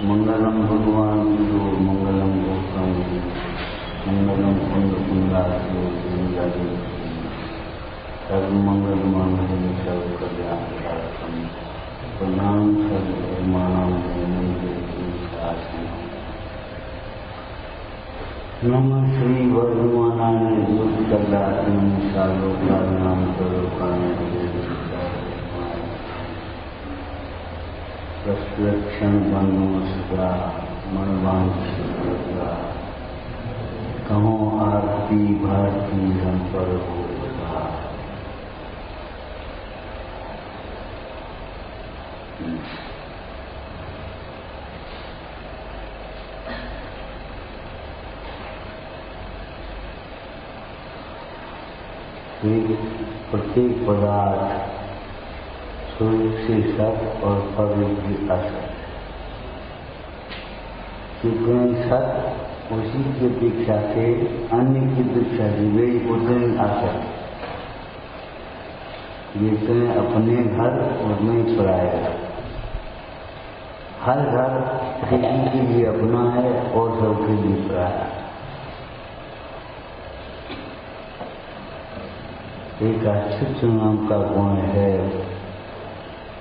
मंगलम भगवान गुरु मंगलम गौतम मंगलम कुंड कुंडासो मंगलम सर्वमंगल मांगल्यं सर्व कल्याणकारकं प्रणाम सर्वधर्माणां नमः श्री वर्धमानाय दुष्कलात्मं सालोकानां करोकानां प्रश्लक्षण बंधुस्का मनवांशा कहो आरती भारती हम पर होगा। प्रत्येक पदार्थ स्वरूप से सत और पवित्र की असत, क्योंकि सत उसी की अपेक्षा से अन्य की अपेक्षा से वे उतने असत, ये कहें अपने घर और नहीं पराया। हर घर किसी के लिए अपना है और सबके लिए पराया। एक अस्तित्व नाम का गुण है,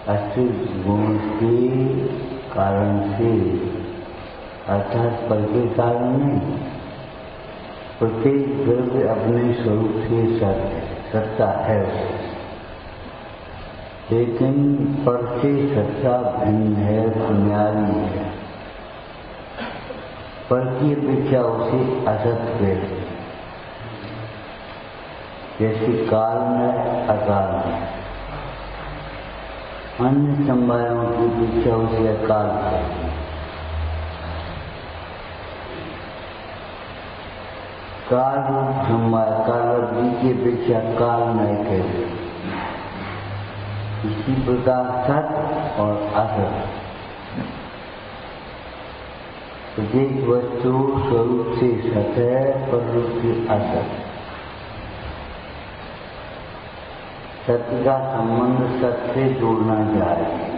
अस्तित्व गुण के कारण से, अर्थात पर के कारण नहीं। प्रत्येक द्रव्य अपने स्वरूप से सत्य सत्ता है, लेकिन पर से सत्ता भिन्न है, न्यारी है। पर की अपेक्षा उसे असत कहते, जैसे काल में अकाल में। अन्य संभायों की अपेक्षा उसे अकाल कहते हैं। काल रूप संभाय कालवृद्धि की अपेक्षा काल में कहते हैं। इसी प्रकार सत और असत, प्रत्येक वस्तु स्वरूप से सत है पर रूप से असत। सत्य का संबंध सत्य से जोड़ना चाहिए।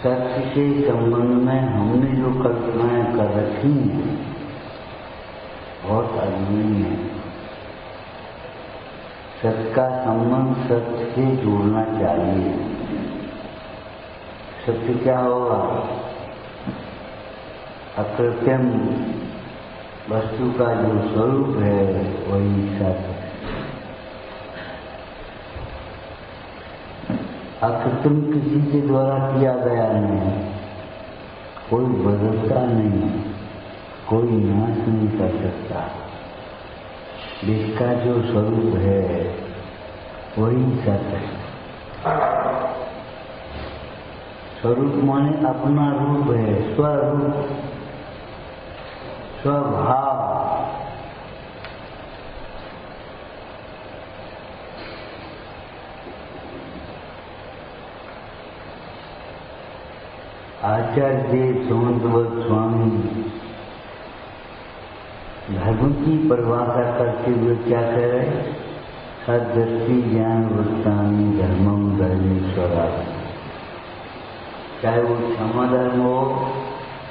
सत्य के संबंध में हमने जो कल्पनाएं कर रखी हैं बहुत अधूरी है। सत्य का संबंध सत्य से जोड़ना चाहिए। सत्य क्या होगा? अकृत्रिम वस्तु का जो स्वरूप है वही सत्य। अकृत्रिम किसी के द्वारा किया गया नहीं, कोई बदलता नहीं, कोई नाश नहीं कर सकता। जिसका जो स्वरूप है वही सत्य है। स्वरूप माने अपना रूप है, स्वरूप, स्वभाव। आचार्य सोमवंत स्वामी धर्म की परिभाषा करते हुए क्या कह रहे? सदृष्टि ज्ञान वृत्तानि धर्मम धर्मेश्वरा। चाहे वो क्षमा धर्म हो,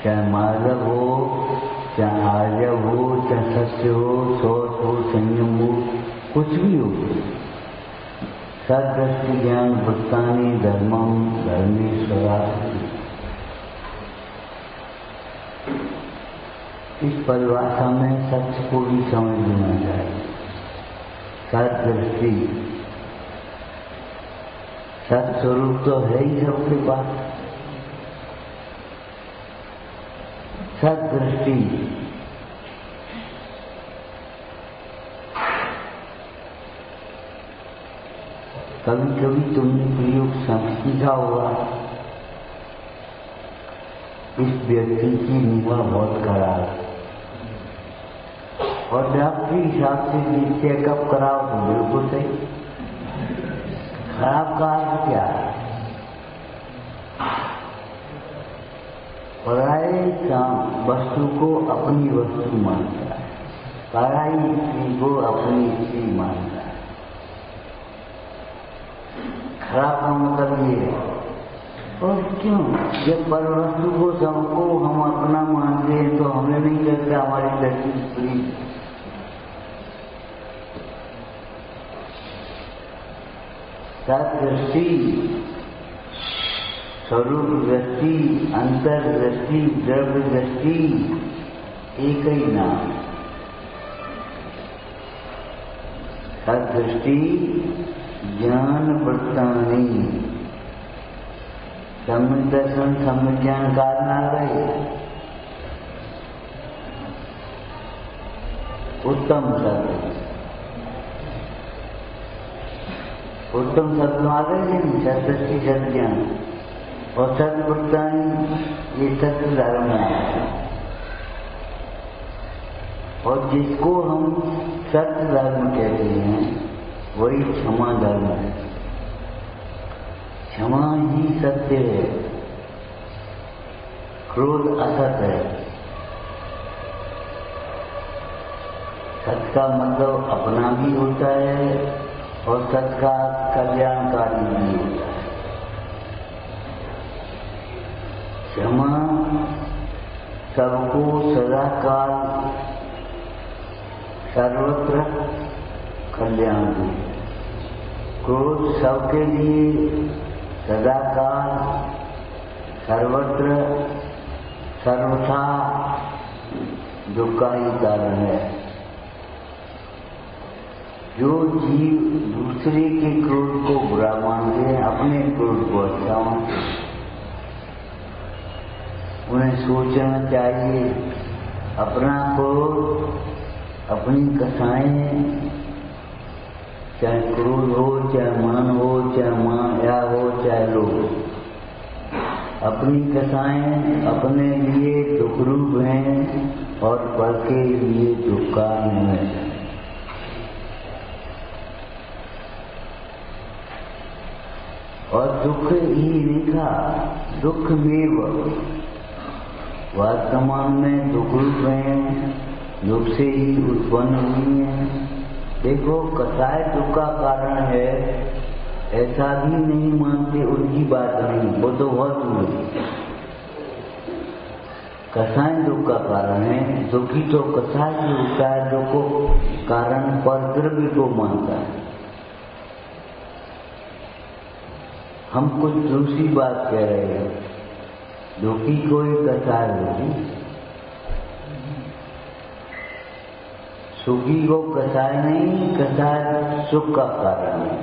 चाहे माधव हो, चाहे आर्यव हो, चाहे सत्य हो, शौच हो, संयम हो, कुछ भी हो, सदृष्टि ज्ञान वृत्तानि धर्मम धर्मेश्वरा। इस परिभाषा में सत्य को भी समझ लेना चाहिए। सदृष्टि, सत्स्वरूप तो है ही सबके पास। सदृष्टि, कभी कभी तुमने प्रयोग सीखा होगा, इस व्यक्ति की निगाह बहुत खराब है, और डॉक्टरी हिसाब से भी चेकअप कराओ तो बिल्कुल सही। खराब का अर्थ क्या है? पराये वस्तु को अपनी वस्तु मानता है, पराई स्त्री को अपनी स्त्री मानता है। खराब का मतलब ये है। और क्यों? जब पर वस्तु को सबको हम अपना मानते हैं तो हमें नहीं लगता हमारी दृष्टि स्त्री। सदृष्टि, स्वरूप दृष्टि, अंतर्दृष्टि, द्रव्य दृष्टि एक ही नाम। सदृष्टि ज्ञान वृत्तानि, सम्यक दर्शन सम्यक ज्ञान कारण आ गए। उत्तम शब्द, उत्तम शब्द आ गए। सदृष्टि सज्ञान और सदवृत्तानि, ये सत्य धर्म है। और जिसको हम सत्य धर्म कहते हैं वही क्षमा धर्म है। क्षमा ही सत्य है, क्रोध असत है। सत्य का मतलब अपना भी होता है और सत्य का कल्याणकारी भी होता है। क्षमा सबको सदाकाल सर्वत्र कल्याण दे। क्रोध सबके लिए सदाकाल सर्वत्र सर्वथा दुख का ही कारण है। जो जीव दूसरे के क्रोध को बुरा मानते हैं, अपने क्रोध को अच्छा मानते हैं। उन्हें सोचना चाहिए अपना क्रोध, अपनी कसाएं, चाहे क्रोध हो, चाहे मान हो, चाहे माया हो, चाहे लोभ, अपनी कसाएं अपने लिए दुख रूप हैं और पर के लिए दुख का है। और दुख ही लिखा, दुख में वर्तमान में दुख रूप हैं, दुख से ही उत्पन्न हुई है। देखो, कसाय दुख का कारण है ऐसा भी नहीं मानते, उनकी बात नहीं, वो तो बहुत हुई। कसाय दुख का कारण है, दुखी तो कसाय ही होता है जो को कारण पर द्रव्य को मानता है। हम कुछ दूसरी बात कह रहे हैं, दुखी कोई कसाय होगी, सुखी को कसाय नहीं, कसाय सुख का कारण है।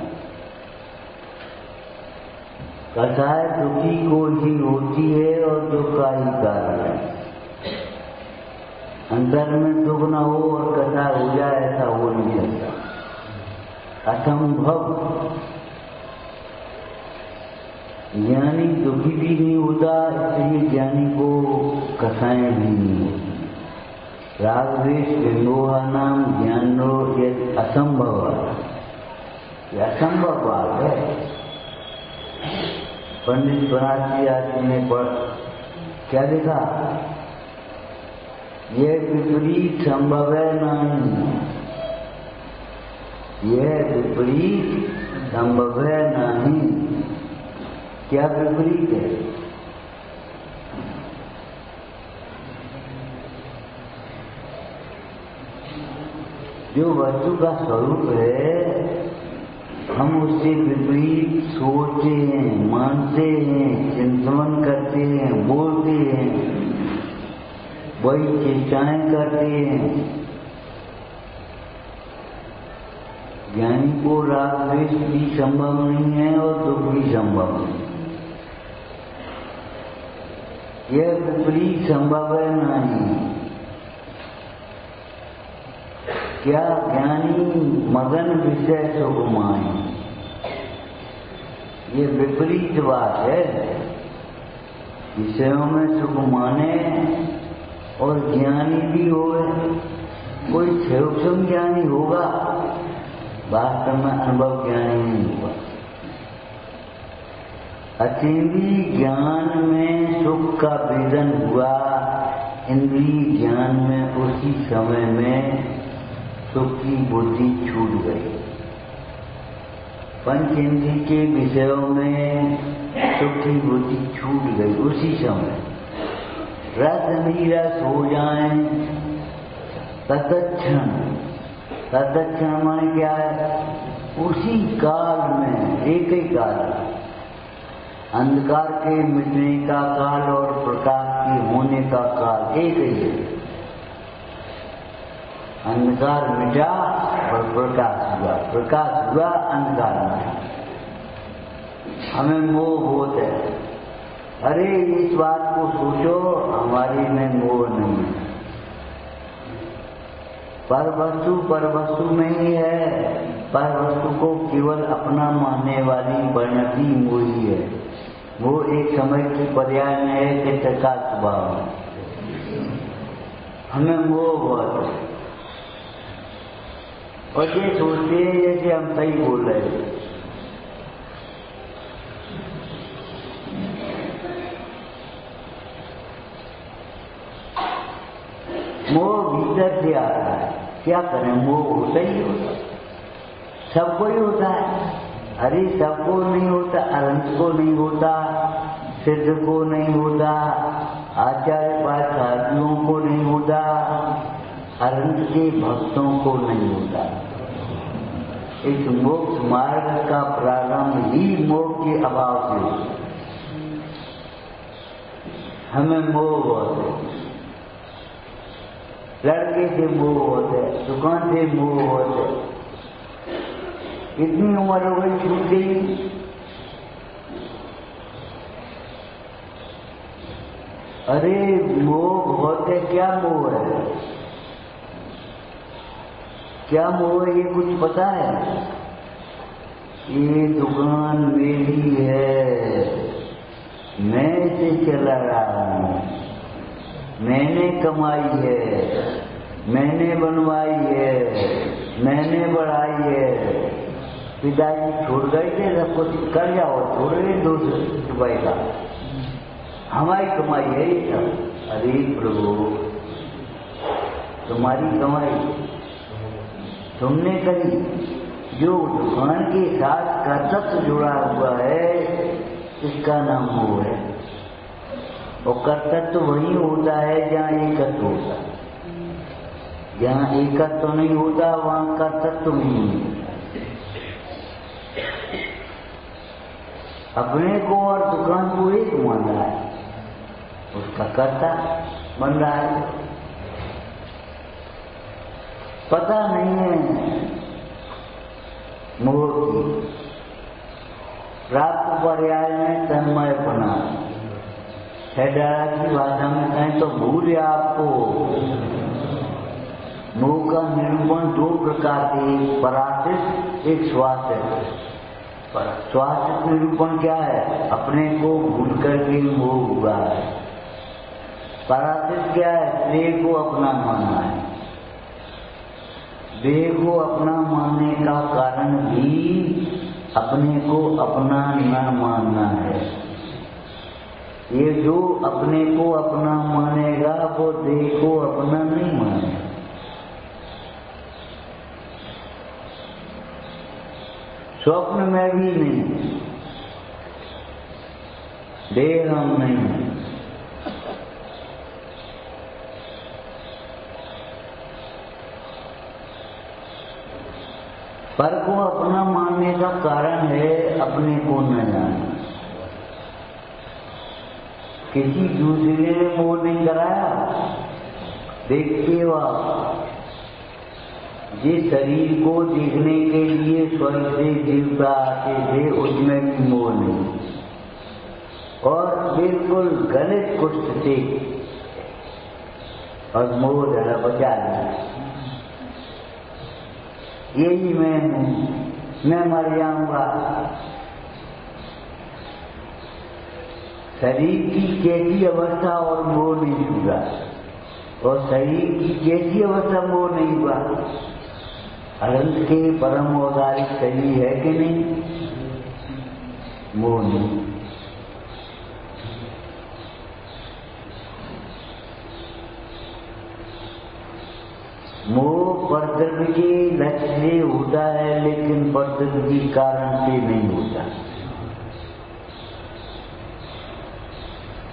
कसाय दुखी को ही होती है और दुख का ही कारण है। अंदर में दुख न हो और कसाय हो जाए, ऐसा हो नहीं सकता, असंभव। ज्ञानी दुखी भी नहीं होता, इसलिए ज्ञानी को कसाएं भी नहीं होती। राग द्वेष विमोह नाम ज्ञानो यद असंभव, यह असंभव बात है। पंडित बनारसी आदमी ने क्या लिखा? यह विपरीत संभव है नहीं, यह विपरीत संभव है नहीं। क्या विपरीत है? जो वस्तु का स्वरूप है, हम उससे विपरीत सोचते हैं, मानते हैं, चिंतन करते हैं, बोलते हैं, वही चेष्टाएं करते हैं। ज्ञानी को राग द्वेष भी संभव नहीं है और दुख भी संभव नहीं। यह विपरीत संभव है नहीं। क्या ज्ञानी मगन विषय सुख माए, ये विपरीत बात है। विषयों में सुख माने और ज्ञानी भी होए। कोई सूक्ष्म ज्ञानी होगा, वास्तव में अनुभव ज्ञानी नहीं होगा। अतीन्द्रिय ज्ञान में सुख का भेदन हुआ, इंद्रिय ज्ञान में उसी समय में सुख की बुद्धि छूट गई। पंच इंद्रिय के विषयों में सुख की बुद्धि छूट गई उसी समय। रस नीरस हो जाए तत्क्षण, तत्क्षण माने क्या है? उसी काल में, एक ही काल, अंधकार के मिटने का काल और प्रकाश के होने का काल एक ही है। अंधकार मिटा और प्रकाश हुआ, प्रकाश हुआ, अंधकार मिटा। हमें मोह बहुत है। अरे इस बात को सोचो, हमारी में मोह नहीं है। पर वस्तु में ही है। पर वस्तु को केवल अपना मानने वाली परिणति मोही है। वो एक समय की पर्याय में है कि का स्वभाव। हमें मोह बहुत है और ये सोचते हैं जैसे हम सही बोल रहे हैं। मोह भीतर से आता है। क्या करें, मोह होता ही होता, सबको ही होता है। अरे सबको नहीं होता, अनंत को नहीं होता, सिद्ध को नहीं होता, आचार्य पाठार्थियों को नहीं होता, अनंत के भक्तों को नहीं होता। इस मोक्ष मार्ग का प्रारंभ ही मोह के अभाव से। हमें मोह बहुत है। लड़के से मोह होते, दुकान से मोह होते। इतनी उम्र हो गई, छूट गई। अरे मोह बहुत है। क्या मोह है? क्या मोह है? ये कुछ पता है? ये दुकान मेरी है, मैं इसे चला रहा हूं, मैंने कमाई है, मैंने बनवाई है, मैंने बढ़ाई है। पिताजी छोड़ गए थे, सब कुछ कर जाओ, छोड़ गए 200 रुपए का, हमारी कमाई है ये सब। अरे प्रभु, तुम्हारी कमाई तुमने करी। जो दुकान के साथ कर्तव्य जुड़ा हुआ है, इसका नाम मोह है। और कर्तव्य तो वही होता है जहाँ एकत्व होता है। जहाँ एकत्व नहीं होता वहाँ कर्तव्य नहीं होता। अपने को और दुकान को एक मान रहा है, उसका कर्ता बन रहा है। पता नहीं है मोह की। प्राप्त पर्याय में तन्मयपना, हैडारा की भाषा में कहें तो भूल आपको। मोह का निरूपण दो प्रकार के, एक पराश्रित, एक स्वाश्रित। स्वाश्रित निरूपण क्या है? अपने को भूल करके मोह हुआ है। पराश्रित क्या है? देह को अपना मानना है। देह को अपना मानने का कारण भी अपने को अपना न मानना है। ये जो अपने को अपना मानेगा वो देह को अपना नहीं मानेगा। स्वप्न में भी नहीं, देह हम नहीं है। पर को अपना मानने का कारण है अपने को न जाना। किसी दूसरे ने मोह नहीं कराया। देखते हो आप, जिस शरीर को देखने के लिए स्वर्ग से देवता आते थे, उसमें भी मोह नहीं, और बिल्कुल गलत कुष्ठ थे और मोह जरा बचा लिया। यही मैं हूं, मैं मर जाऊंगा। शरीर की कैसी अवस्था और मोह नहीं हुआ, और शरीर की कैसी अवस्था मोह नहीं हुआ। अनंत के परम औदारिक शरीर है कि नहीं? मोह नहीं। मोह परद्रव्य के लक्ष्य से होता है, लेकिन परद्रव्य के कारण से नहीं होता।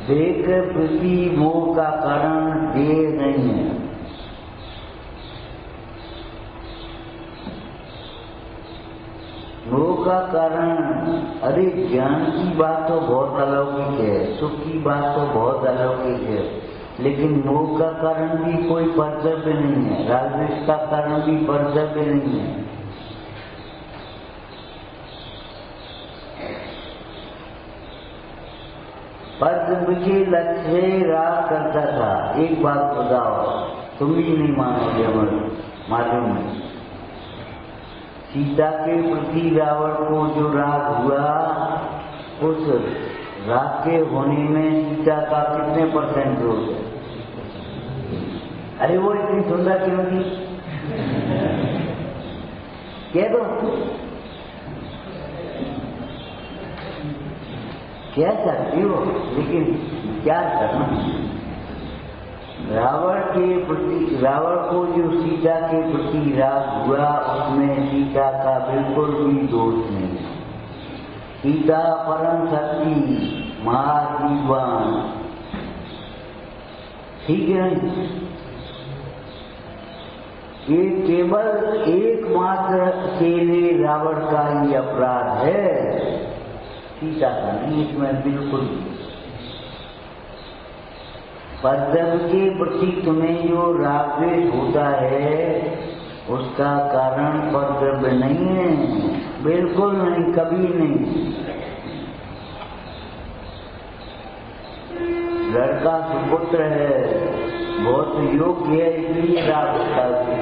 देह के प्रति मोह का कारण देह नहीं है। मोह का कारण, अरे ज्ञान की बात तो बहुत अलौकिक है, सुख की बात तो बहुत अलौकिक है, लेकिन मोह का कारण भी कोई कर्तव्य नहीं है, राजद्वेष का कारण भी कर्तव्य नहीं है। कर्तव्य के लक्ष्य से राग करता था। एक बात बताओ, तुम भी नहीं मानोगे, मालूम है। सीता के प्रति रावण को जो राग हुआ, उस राग के होने में सीता का कितने % रोग है? अरे वो इतनी सुंदर क्यों थी? कह दो, क्या चाहती हो, लेकिन क्या करना। रावण को जो सीता के प्रति राग हुआ, उसमें सीता का बिल्कुल भी दोष नहीं। सीता परम सती, महादीवान, ठीक है। ये केवल एकमात्र अकेले रावण का ही अपराध है, सीता का नहीं। इसमें बिल्कुल परद्रव्य के प्रति तुम्हें जो रागद्वेष होता है, उसका कारण परद्रव्य नहीं है, बिल्कुल नहीं, कभी नहीं। लड़का सुपुत्र है, बहुत योग्य है, इसलिए राग होता है।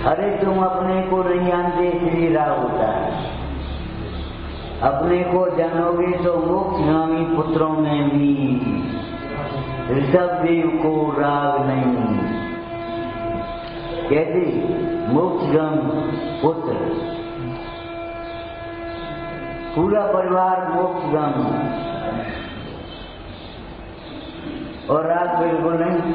अरे तुम अपने को नहीं जानते, इसलिए राग होता है। अपने को जानोगे तो मोक्षगामी पुत्रों में भी ऋषभदेव को राग नहीं। कैसे? मोक्षगामी पुत्र, पूरा परिवार मोक्षगामी, और राग बिल्कुल नहीं।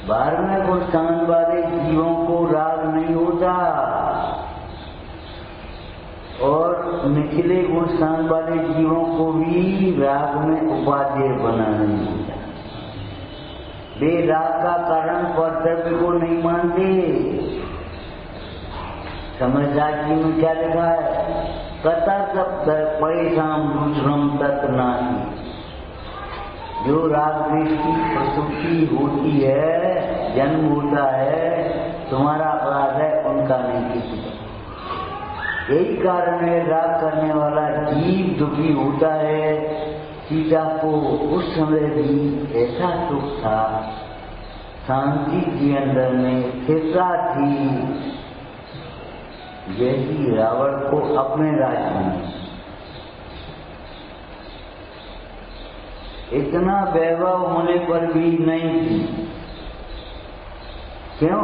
बाहर में कुछ स्थान वाले जीवों को राग नहीं होता, और निचले गुण स्थान वाले जीवों को भी राग में उपादेय बना नहीं होता। वे राग का कारण कर्तव्य को नहीं मानते। समझदार जी में क्या लिखा है? कथा सब पैसाम दूसरम तत् नाही। जो राग द्वेष की प्रस्तुति होती है, जन्म होता है, तुम्हारा अपराध है, उनका नहीं किसी का। यही कारण है राग करने वाला जीव दुखी होता है। सीता को उस समय भी ऐसा सुख था, शांति के अंदर में स्थिरता थी, जैसी रावण को अपने राज्य में। इतना वैभव होने पर भी नहीं थी। क्यों?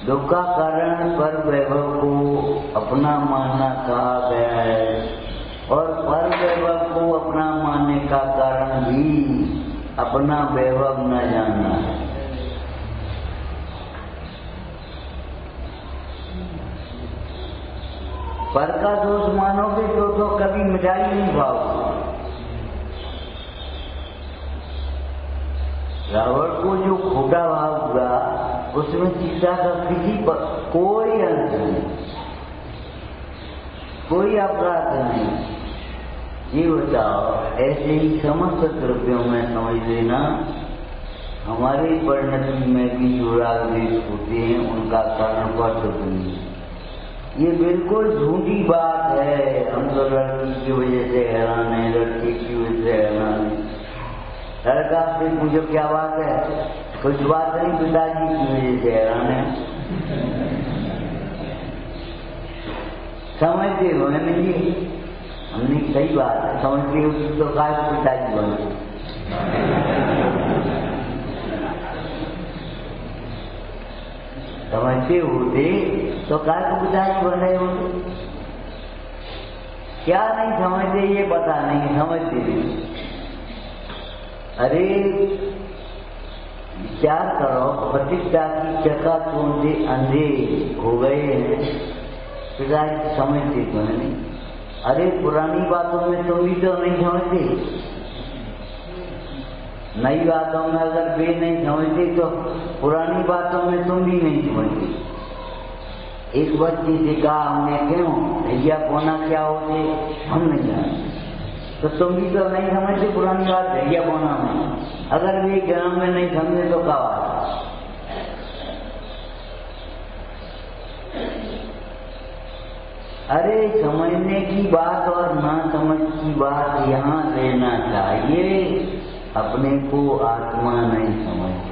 दुख का कारण पर वैभव को अपना मानना कहा गया है, और पर वैभव को अपना मानने का कारण भी अपना वैभव न जानना है। पर का दोष मानोगे तो कभी मिटाई नहीं पाओगे। रावण को जो खोटा भाव हुआ, उसमें सीता का किसी पर कोई अंश नहीं, कोई अपराध नहीं। ये बताओ, ऐसे ही समस्त द्रव्यों में समझ लेना, हमारी परिणति में भी जो राग द्वेष होते हैं, उनका कारण कर्तव्य नहीं। ये बिल्कुल झूठी बात है। हम तो लड़की की वजह से हैरान है, लड़के की वजह से हैरान है। लड़का से पूछो क्या बात है, कुछ बात नहीं, पिताजी की वजह से हैरान है। समझते हो नहीं? हमने सही बात है, समझते हो तो काय पिताजी बने। समझते होते तो काय पिताजी बन रहे होते। क्या नहीं समझते ये पता नहीं, समझते नहीं। अरे विचार करो, प्रतिष्ठा की चकाचौंध से अंधे हो गए हैं, पिताजी समझते तो नहीं। अरे पुरानी बातों में तुम भी तो नहीं समझते, नई बातों में अगर वे नहीं समझते तो पुरानी बातों में तुम भी नहीं समझते। एक बच्ची से कहा हमने, क्यों भैया कोना क्या होते, हम नहीं जानते, तो तुम भी तो नहीं समझते पुरानी बात भैया कोना में। अगर वे जन्म में नहीं समझे तो कब आए। अरे समझने की बात और ना समझ की बात यहाँ लेना चाहिए। अपने को आत्मा नहीं समझते,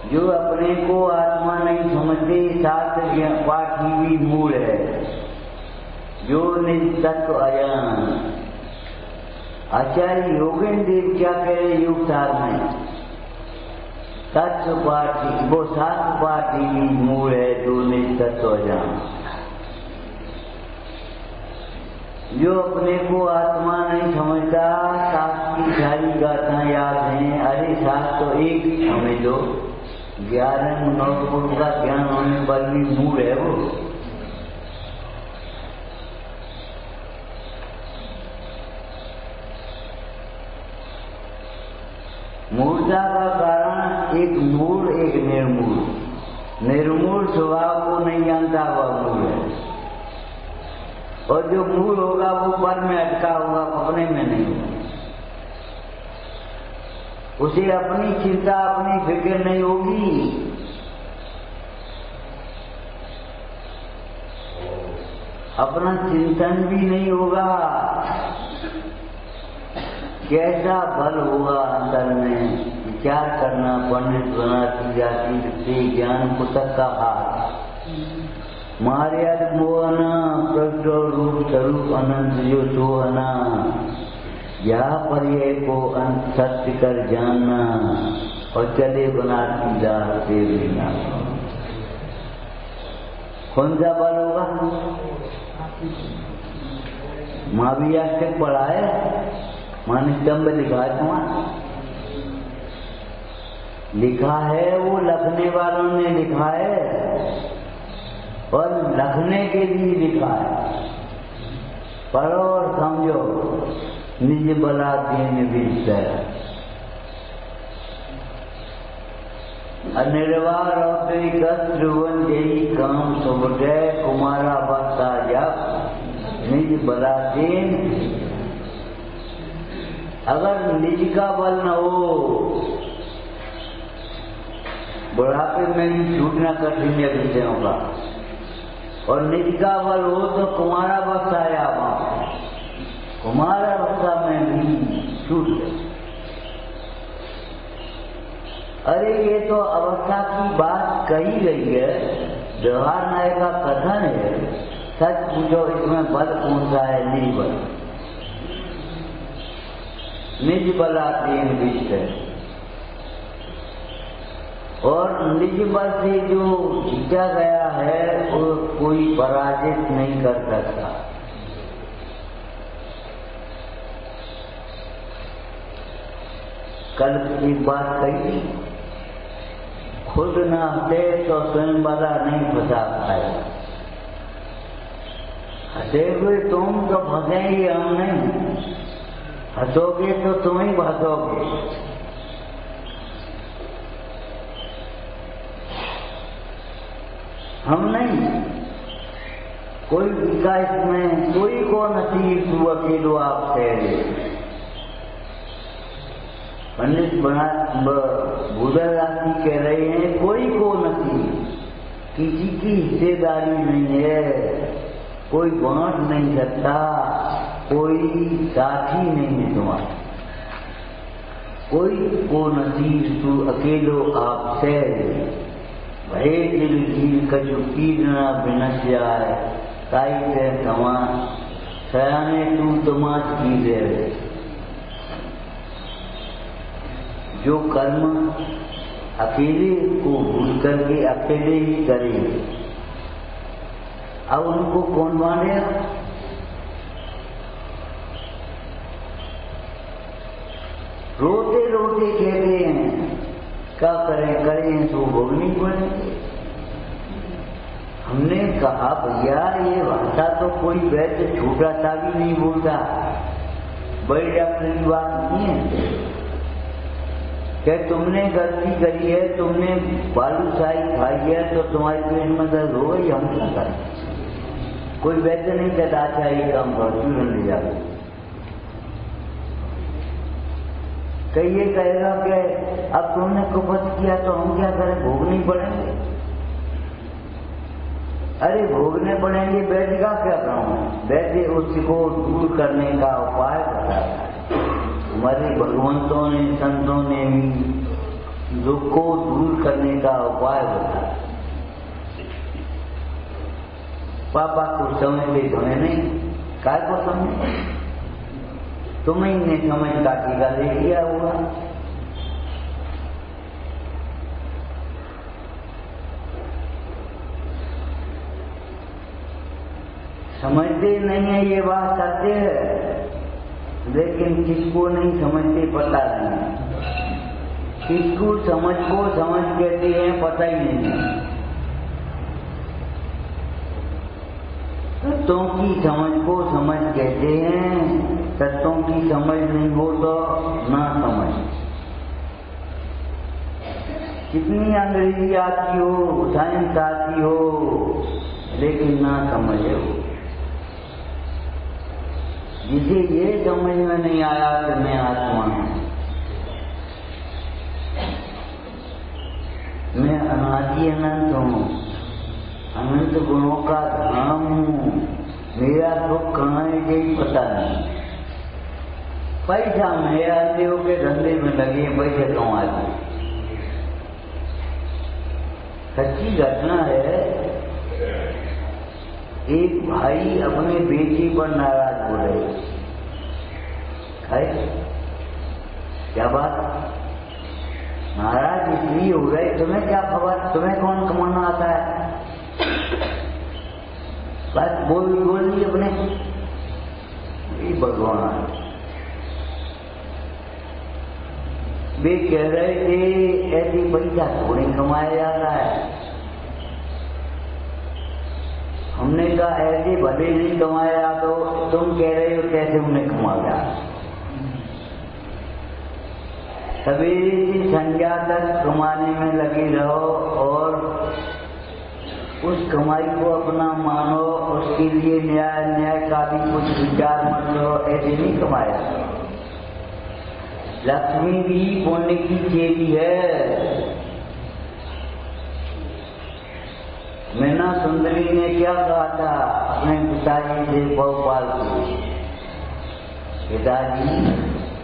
जो अपने को आत्मा नहीं समझते, शास्त्र पाठ ही भी मूल है। जो निज तत्व अजान, आचार्य योगेंद्र देव क्या कह रहे योग सार में, तत्व पाठ वो शास्त्र पाठ ही भी मूल है। जो निज तत्व अजान, जो अपने को आत्मा नहीं समझता, शास्त्र की सारी गाथाएं याद हैं। अरे शास्त्र तो एक समझ लो, 11 नवपुर का ज्ञान होने पर भी मूल है वो। मूर्छा का कारण एक मूल एक निर्मूल। निर्मूल स्वभाव को नहीं जानता वह मूल है, और जो मूल होगा वो पर में अटका होगा, अपने में नहीं होगा। उसे अपनी चिंता अपनी फिक्र नहीं होगी। अपना चिंतन भी नहीं होगा। कैसा बल होगा अंदर में, विचार करना। पंडित बनाती जाती से ज्ञान पुस्तक का हाथ मार्याद मोहना प्रज्वल रूप स्वरूप अनंत जो सोहना, यह पर्याय को अंत सत्य कर जानना, और चले बनाती जाते बिना। कौन सा बल होगा? माँ भी आज तक पढ़ा है, माँ ने स्तंभ लिखा है, तुम्हारा लिखा है, वो लिखने वालों ने लिखा है और लिखने के लिए लिखा है। पढ़ो और समझो। निज बला दीन विषय अनिर्वार ध्रुवन जयी काम सुबह कुमारा बता जब निज बला दीन। अगर निज का बल न हो, बुढ़ापे में भी छूटना कठिन है विषयों का, और निज का बल हो तो कुमारा बसाया, कुमारा अवस्था में भी छूट गए। अरे ये तो अवस्था की बात कही गई है, व्यवहार न्याय का कथन है। सच पूछो इसमें बल कौन सा है? निज बल। निज बलादीन विषय, और निज बल से जो जीता गया है वो कोई पराजित नहीं कर सकता। कल एक बात कही, खुद न हंसे तो स्वयं वाला नहीं फंसा पाएगा। हंसे हुए तुम तो फंसेंगे, हम नहीं। हंसोगे तो तुम ही फंसोगे। हम नहीं। कोई विकास में कोई को नसीब तू अकेलो आप ठहरे। पंडित भूदर राशि कह रहे हैं, कोई को नसीब, किसी की हिस्सेदारी नहीं है, कोई बांट नहीं सकता, कोई साथी नहीं है तुम्हारा। कोई को नसीब तू अकेलो आप ठहरे। भय दिल झील कछु कीर्णा बिनस जाए, ताई से कमा सयाने तू तमाश की दे। जो कर्म अकेले को भूल करके अकेले ही करे, अब उनको कौन बांधेगा? रोते रोते कहते हैं क्या करें, करें तो भोगनी पड़ेगी। हमने कहा भैया ये भाषा तो कोई वैसे छोटा सा भी नहीं बोलता, बड़ी डॉक्टर की बात नहीं है। क्या तुमने गलती करी है, तुमने बालूशाही खाई है तो तुम्हारे पेट में दर्द हो गई, हम क्या करें? कोई वैसे नहीं कहता अच्छा ये काम कर क्यों ले जाओ। कहिए कहेगा कि अब तुमने कुपत किया तो हम क्या करें, भोगने पड़ेंगे। अरे भोगने पड़ेंगे, वैद्य का क्या काम है? वैद्य उसको दूर करने का उपाय बताता है। हमारे भगवंतों ने, संतों ने भी दुख को दूर करने का उपाय बताया। पापा को समझते तुम्हें नहीं, काय को समझ, तुम्हें ने समझ का टीका ले लिया हुआ। समझते नहीं है, ये बात सत्य है, लेकिन किसको नहीं समझते पता नहीं, किसको समझ को समझ कहते हैं पता ही नहीं है। तत्वों की समझ को समझ कहते हैं, तत्वों की समझ नहीं हो तो ना समझ। कितनी अंग्रेजी आती हो, साइंस आती हो, लेकिन ना समझे हो। जिसे ये समझ में नहीं आया कि मैं आत्मा हूं, मैं अनादि अनंत हूं, अनंत गुणों का धाम हूं, मेरा दुख कहाँ है यही पता नहीं। पैसा मेरा देव के धंधे में लगे, पैसे कमाते। सच्ची घटना है, एक भाई अपने बेटी पर नाराज हो रहे है। क्या बात? नाराज इसलिए हो रहे, तुम्हें क्या खबर, तुम्हें कौन कमाना आता है? बस बोल दी अपने, भगवान। वे कह रहे थे ऐसी पैसा थोड़ी कमाया जाता है। हमने कहा ऐसे भले नहीं कमाया तो तुम कह रहे हो कैसे हमने कमाया। सवेरे से संध्या तक कमाने में लगे रहो और उस कमाई को अपना मानो, उसके लिए न्याय का भी कुछ विचार मत लो, ऐसे नहीं कमाया। लक्ष्मी भी पुण्य की चेली है। मीना सुंदरी ने क्या कहा था अपने पिताजी से बहुपाल को, पिताजी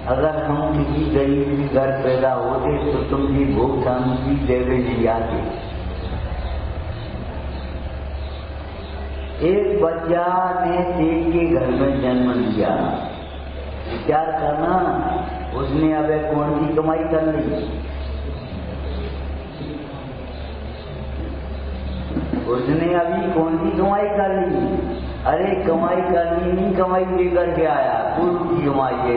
अगर हम किसी गरीब के घर पैदा होते तो तुमसे भोग सामग्री देवे नहीं आते। एक बच्चा ने सेठ के घर में जन्म लिया, विचार करना उसने अब कौन सी कमाई कर ली? उसने अभी कौन सी कमाई कर ली? अरे कमाई कर ली नहीं, कमाई लेकर के आया, पूर्व की कमाई है।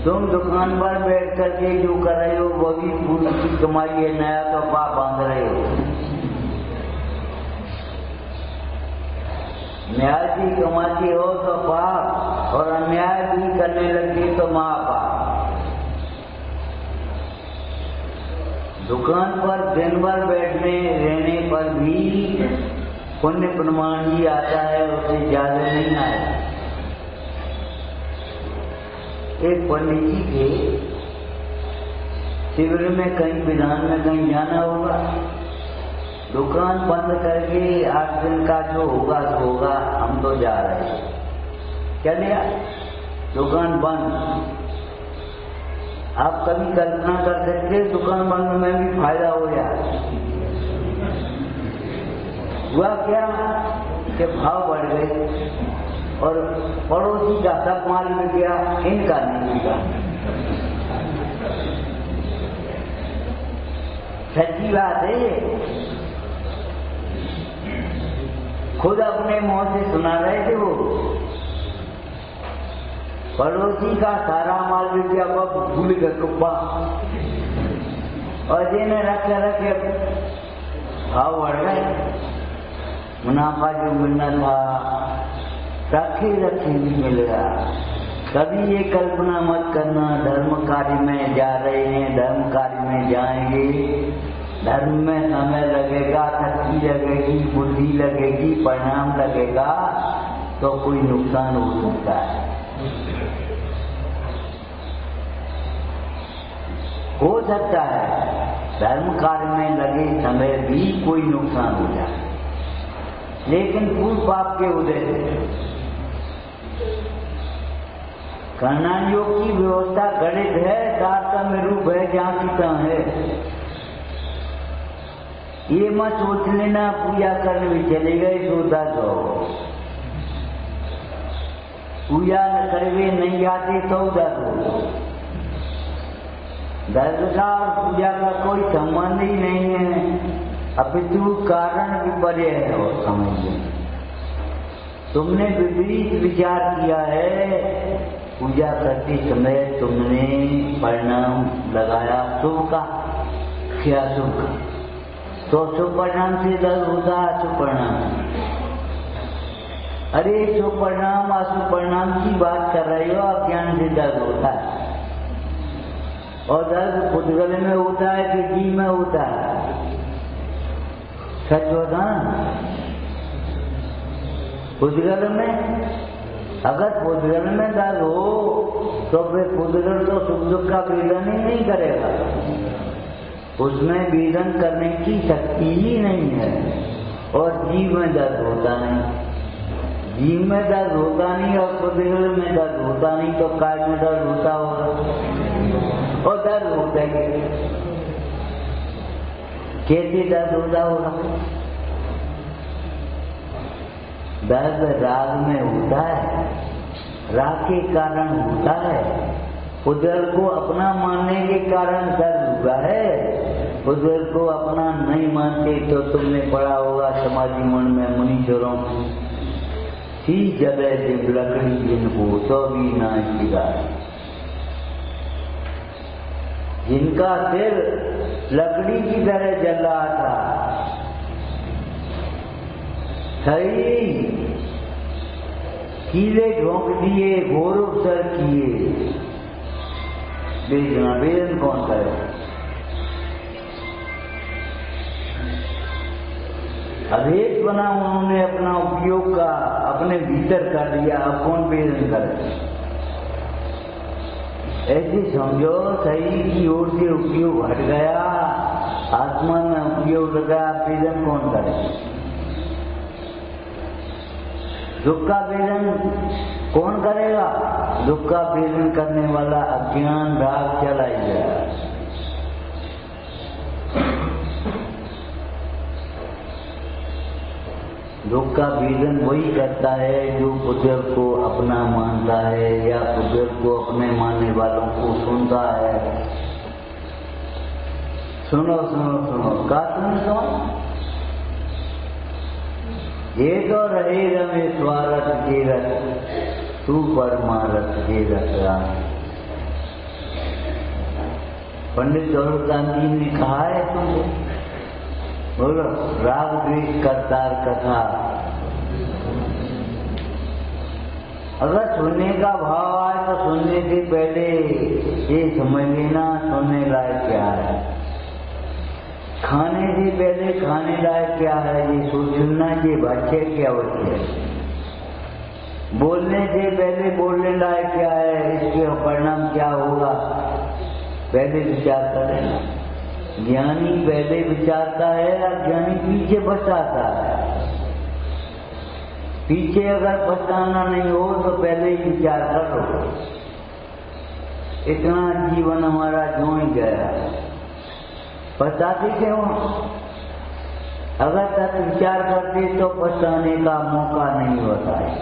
तुम दुकान पर बैठ करके जो कर रहे हो वो भी पूर्व की कमाई है, नया तो पाप बांध रहे हो। न्याय भी कमाते हो तो पाप, और अन्याय भी करने लगे तो महापाप। दुकान पर दिन भर बैठने रहने पर भी पुण्य प्रमाण ही आता है, उससे ज्यादा नहीं आया। एक पंडित जी के शिविर में कहीं विधान में कहीं जाना होगा, दुकान बंद करके 8 दिन का जो होगा तो होगा, हम तो जा रहे हैं। क्या लिया? दुकान बंद। आप कभी कल्पना कर सकते दुकान बंद में भी फायदा हो जाए? हुआ क्या कि भाव बढ़ गए और पड़ोसी का सब माल मिल गया, इनका नहीं मिला। सच्ची बात है। खुद अपने मुंह से सुना रहे थे वो। पड़ोसी का सारा माल बिक गया, भूल गए कुप्पा, और जिन्हें रखे रखे भाव बढ़ गए, मुनाफा जो मिलना था रखे रखे भी मिल गया। कभी ये कल्पना मत करना धर्म कार्य में जा रहे हैं, धर्म कार्य में जाएंगे, धर्म में समय लगेगा, शक्ति लगेगी, बुद्धि लगेगी, परिणाम लगेगा, तो कोई नुकसान हो सकता है। हो सकता है धर्म कार्य में लगे समय भी कोई नुकसान हो जाए, लेकिन पूर्व पाप के उदय से कर्णन योग की व्यवस्था गणित है, तारतम्य रूप है, जहाँ की तहाँ है। ये मत सोच लेना पूजा करने में चले गए सोता तो पूजा करवे नहीं आते तो उधर हो। धर्म का और पूजा का कोई संबंध ही नहीं है, अपितु कारण विपर्य है। और समझिए तुमने विपरीत विचार किया है, पूजा करते समय तुमने परिणाम लगाया शुभ का, क्या शुभ का, तो शुभ परिणाम से दर्द होता है अशुभ परिणाम। अरे शुभ परिणाम अशुभ परिणाम की बात कर रहे हो, अज्ञान से दर्द होता है, और दर्द पुद्गल में होता है कि जी में होता है? सच होता ना, पुद्गल में। अगर पुद्गल में दर्द हो तो फिर पुद्गल तो सुख दुख का वेदन ही नहीं करेगा, उसमें वेदन करने की शक्ति ही नहीं है। और जीव में दर्द होता नहीं, जीव में दर्द होता नहीं और पुद्गल में दर्द होता नहीं, तो काय में दर्द होता होगा? और दर्द होता है कैसे दर्द होता होगा? दर्द राग में होता है, राग के कारण होता है। उधर को अपना मानने के कारण दर्द हुआ है, उधर को अपना नहीं मानते तो तुमने पढ़ा होगा समाधि मन में मुनीश्वरों सी जले जब लकड़ी जिनको तो भी ना चिगा, जिनका सिर लकड़ी की तरह जल रहा था, सही कीले झोंक दिए, घोर उपसर किए, बेचना वेदन कौन करे? अभेद बना उन्होंने अपना उपयोग का अपने भीतर कर दिया, अब कौन वेदन करे? ऐसे समझो शरीर की ओर से उपयोग हट गया, आत्मा में उपयोग लगा, वेदन कौन करे? दुख का वेदन कौन करेगा? दुख का वेदन करने वाला अज्ञान राग चला ही गया। दुख का वेदन वही करता है जो बुजुर्ग को अपना मानता है या बुजुर्ग को अपने मानने वालों को सुनता है। सुनो सुनो सुनो, का सुनो? ये तो रहे रमे स्वारथ के रथ, तू परमारथ के रथ। पंडित दौलत गांधी ने कहा है तुमको, बोलो राग द्वेष करतार कथा। अगर सुनने का भाव आए तो सुनने से पहले ये समझ लेना सुनने लायक क्या है, खाने से पहले खाने लायक क्या है ये सोचना, ये भाष्य क्या होती है। बोलने से पहले बोलने लायक क्या है, इसके परिणाम क्या होगा, पहले विचार करें। ज्ञानी पहले विचारता है, अज्ञानी पीछे बचाता है। पीछे अगर बचाना नहीं हो तो पहले ही विचार करो। इतना जीवन हमारा जो ही गया, पछताते क्यों? अगर तक विचार करते तो पछताने का मौका नहीं होता है।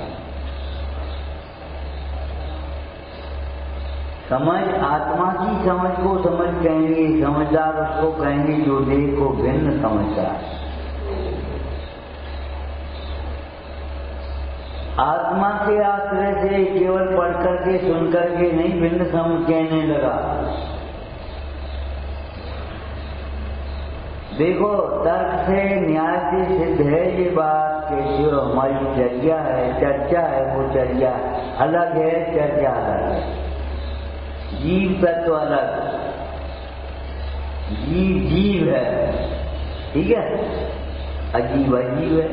समझ आत्मा की समझ को समझ कहेंगे, समझदार उसको कहेंगे जो देह को भिन्न समझता है। आत्मा के आश्रय से केवल पढ़ करके सुन करके नहीं भिन्न समझ कहने लगा। देखो, तर्क से न्याय से सिद्ध है ये बात कि जो हमारी चर्चा है वो चर्चा अलग है, चर्चा अलग है। जीव तत्व अलग, जीव है, ठीक है, अजीब अजीब है।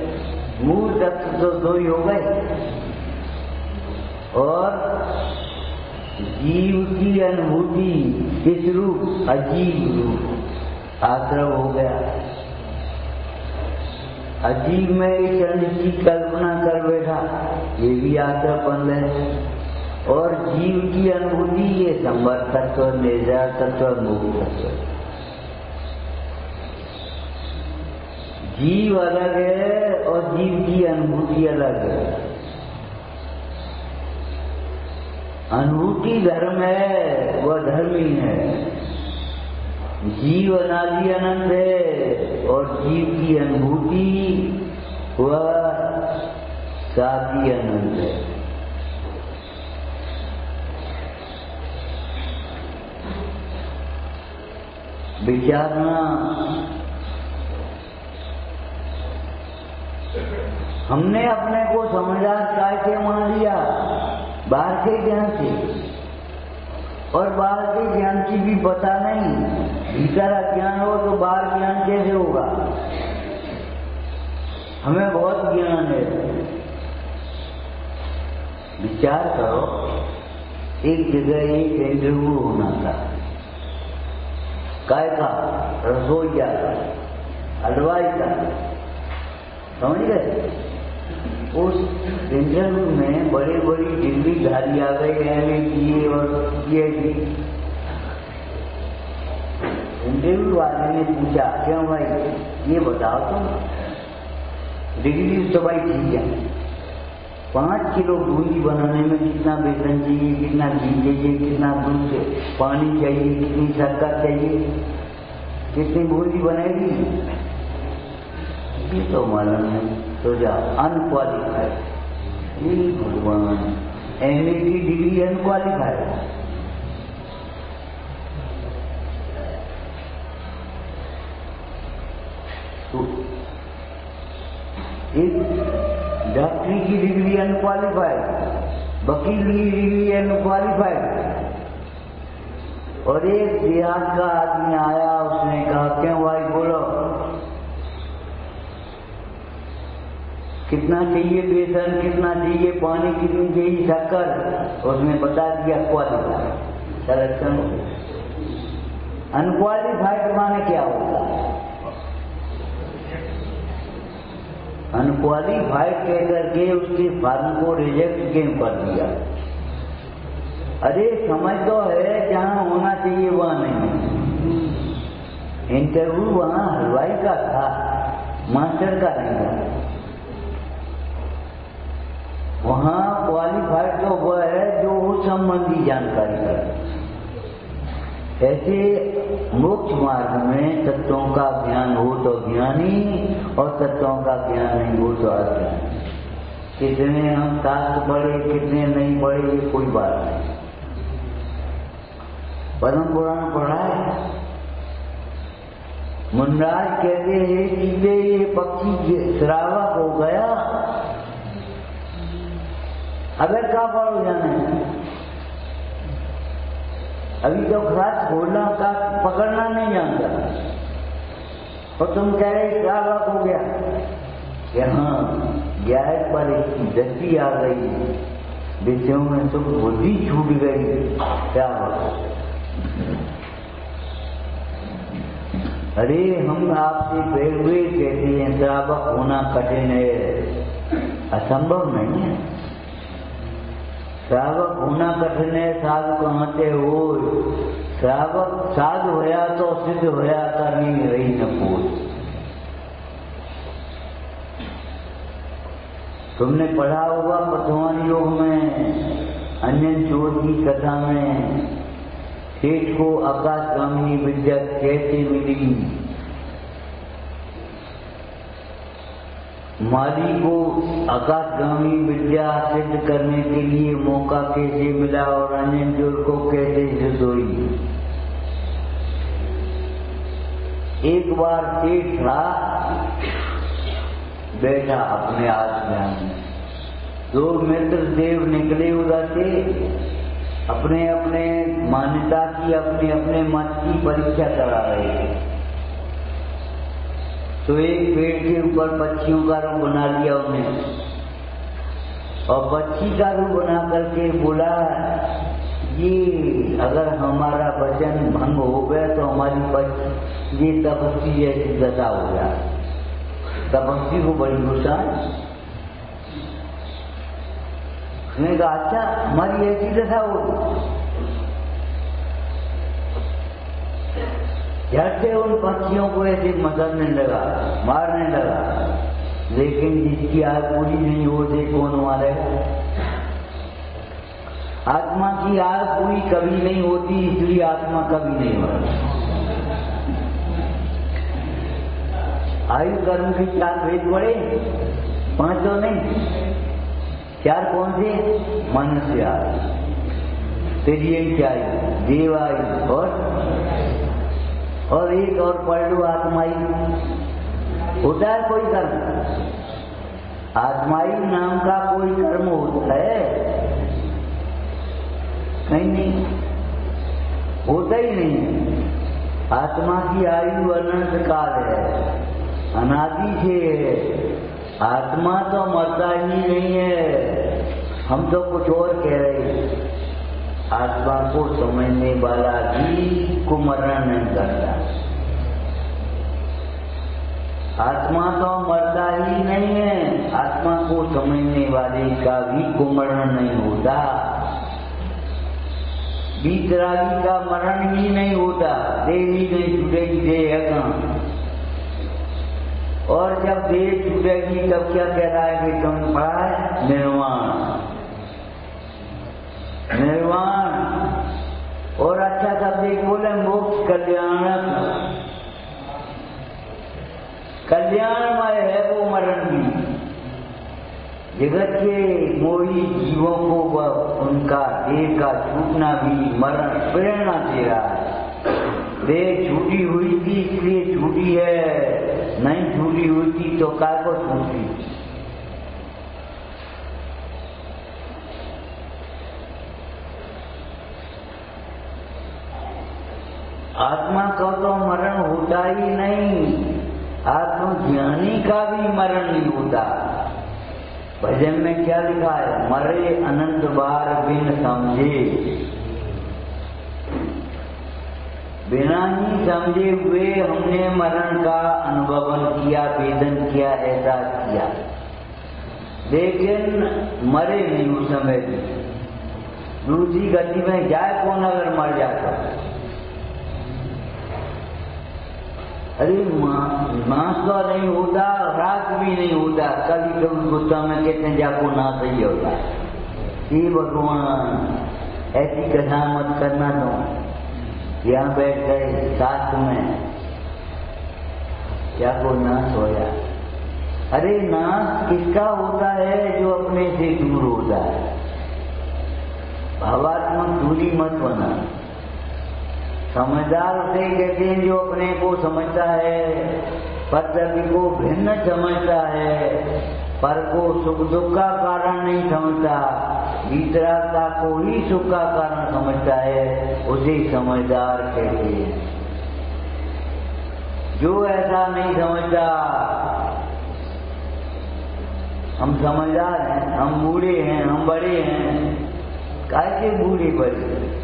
मूल तत्व तो दो ही हो गए, और जीव की अनुभूति किस रूप? अजीब रूप आश्रव हो गया। अजीब में इस अंश की कल्पना कर बैठा, ये भी आश्रव बंद है। और जीव की अनुभूति ये संवर तत्व, निर्जर तत्व, मुक्त तत्व। जीव अलग है और जीव की अनुभूति अलग है। अनुभूति धर्म है, वह धर्म ही है। जीव अनादि अनंत है और जीव की अनुभूति वह सादि अनंत है। विचारना, हमने अपने को समझदार काय से मान लिया? बाहर के ज्ञान से, और बाहर के ज्ञान की भी पता नहीं। भीतर अज्ञान हो तो बाहर ज्ञान कैसे होगा? हमें बहुत ज्ञान है। विचार करो, एक जगह एक इंटरव्यू होना था, काय का? रसोईया का, हलवाई का, समझ गए? उस इंटरव्यू में बड़े बड़ी डिग्रीधारी आ गए, MA किए और PhD। इंटरव्यू वाले ने पूछा, क्यों भाई ये बताओ तुम, डिग्री तो भाई ठीक है, 5 किलो बूंदी बनाने में कितना बेसन चाहिए, कितना घी चाहिए, कितना दूध, पानी चाहिए, कितनी शक्कर चाहिए, कितनी बूंदी बनेगी, ये तो मालूम है। तो जा अनक्वालिफाइड, भगवान, MA की डिग्री अनक्वालिफाइड। तो एक डॉक्टरी की डिग्री अनक्वालिफाइड, वकील की डिग्री अनक्वालिफाइड, और एक देहात का आदमी आया, उसने कहा, क्यों भाई बोलो, कितना चाहिए बेसन, कितना चाहिए पानी, कितनी चाहिए शक्कर, उसने बता दिया, क्वालिफाइड, सिलेक्शन हो गया। अनक्वालिफाइड माने क्या होता है? अनक्वालिफाइड कहकर के उसके फॉर्म को रिजेक्ट क्यों कर दिया? अरे समझ तो है, जहाँ होना चाहिए वहाँ नहीं। इंटरव्यू वहाँ हलवाई का था, मास्टर का नहीं था। वहाँ क्वालिफाइड तो वह है जो उस संबंधी जानकारी करे। ऐसे मोक्ष मार्ग में तत्वों का ज्ञान हो तो ज्ञानी, और तत्वों का ज्ञान नहीं हो तो अज्ञानी। कितने हम शास्त्र पढ़े, कितने नहीं पढ़े, ये कोई बात नहीं। पद्म पुराण पढ़ा है। मुनराज कहते हैं कि ये पक्षी श्रावक हो गया, अगर क्या पढ़ो जाने, अभी तो खराब खोलना का पकड़ना नहीं जानता, और तुम कह रहे श्रावक हो गया। यहाँ ज्ञान पर इसकी दृष्टि आ गई, विषयों में तो बुद्धि छूट गई, क्या होगा? अरे हम आपसे पैर हुए कहते हैं श्रावक होना कठिन है, असंभव नहीं है। श्रावक होना कठिन है, साधु कहते हो। श्रावक साधु होया तो सिद्ध होया करनी रही न पूछ। तुमने पढ़ा होगा वर्तमान योग में अन्य चोर की कथा में, सेठ को आकाशगामी विद्या कैसे मिली? माली को आकाशगामी विद्या सिद्ध करने के लिए मौका कैसे मिला और अन्य को कैसे सिद्ध हुई। एक बार सेठ था बैठा अपने आश्रम में, दो मित्र देव निकले उधर से, अपने अपने मान्यता की अपने अपने मत की परीक्षा करा रहे थे। तो एक पेड़ के ऊपर पक्षियों का रूप बना लिया उन्हें, और पक्षी का रूप बना करके बोला, ये अगर हमारा वचन भंग हो गया तो हमारी पक्षी ये तपस्वी जैसी दशा हो जाए। तपस्वी को बड़ी गुस्सा है। उसने कहा अच्छा हमारी ऐसी दशा होगी। झट से उन पक्षियों को ऐसे मसलने लगा, मारने लगा, लेकिन जिसकी आग पूरी नहीं होती कौन मारेगा। आत्मा की आग पूरी कभी नहीं होती, इसलिए आत्मा कभी नहीं मरती। आयु कर्म के 4 भेद बड़े, 5 तो नहीं, 4 कौन से? मनुष्य आयु, तिर्यक आयु, देव आयु और एक और पढ़ लो आत्माई। होता है कोई कर्म? आत्माई नाम का कोई कर्म होता है? नहीं, होता ही नहीं। आत्मा की आयु अनंत काल है, अनादि से है। आत्मा तो मरता ही नहीं है। हम तो कुछ और कह रहे हैं। आत्मा को समझने वाला भी को मरण नहीं करता। आत्मा तो मरता ही नहीं है। आत्मा को समझने वाले का भी को मरण नहीं होता। बीतरागी का मरण ही नहीं होता। देह ही नहीं छूटेगी, देह है कहाँ। और जब देह छूटेगी तब क्या कह रहा है कि तुम पढ़ा है? निर्वाण, निर्वाण। और अच्छा शब्द एक बोले मोक्ष कल्याणक। कल्याणमय है वो मरण भी। जगत के मोही जीवों को उनका देह का छूटना भी मरण प्रेरणा दे रहा है। देह छूटी हुई थी इसलिए छूटी है, नहीं छूटी हुई थी तो काय को छूटी। आत्मा का तो मरण होता ही नहीं। आत्मज्ञानी का भी मरण नहीं होता। भजन में क्या लिखा है? मरे अनंत बार बिन समझे। बिना ही समझे हुए हमने मरण का अनुभवन किया, वेदन किया, ऐसा किया, लेकिन मरे नहीं उस समय भी। दूसरी गति में जाए कौन अगर मर जाता? अरे मांस तो नहीं होता, राख भी नहीं होता। कभी कभी गुस्सा में कहते हैं जाको ना सही होता है। ये भगवान ऐसी कथा मत करना। तो यहाँ बैठ गए शास्त्र में जाको नाश होया। अरे नाश किसका होता है? जो अपने से दूर होता है। भावात्मक दूरी मत बना। समझदार उसे कहते हैं जो अपने को समझता है, पद्धति को भिन्न समझता है, पर को सुख दुख का कारण नहीं समझता, वितरागता को ही सुख का कारण समझता है, उसे समझदार कहते हैं। जो ऐसा नहीं समझता, हम समझदार हैं, हम बूढ़े हैं, हम बड़े हैं, कैसे बूढ़े बड़े?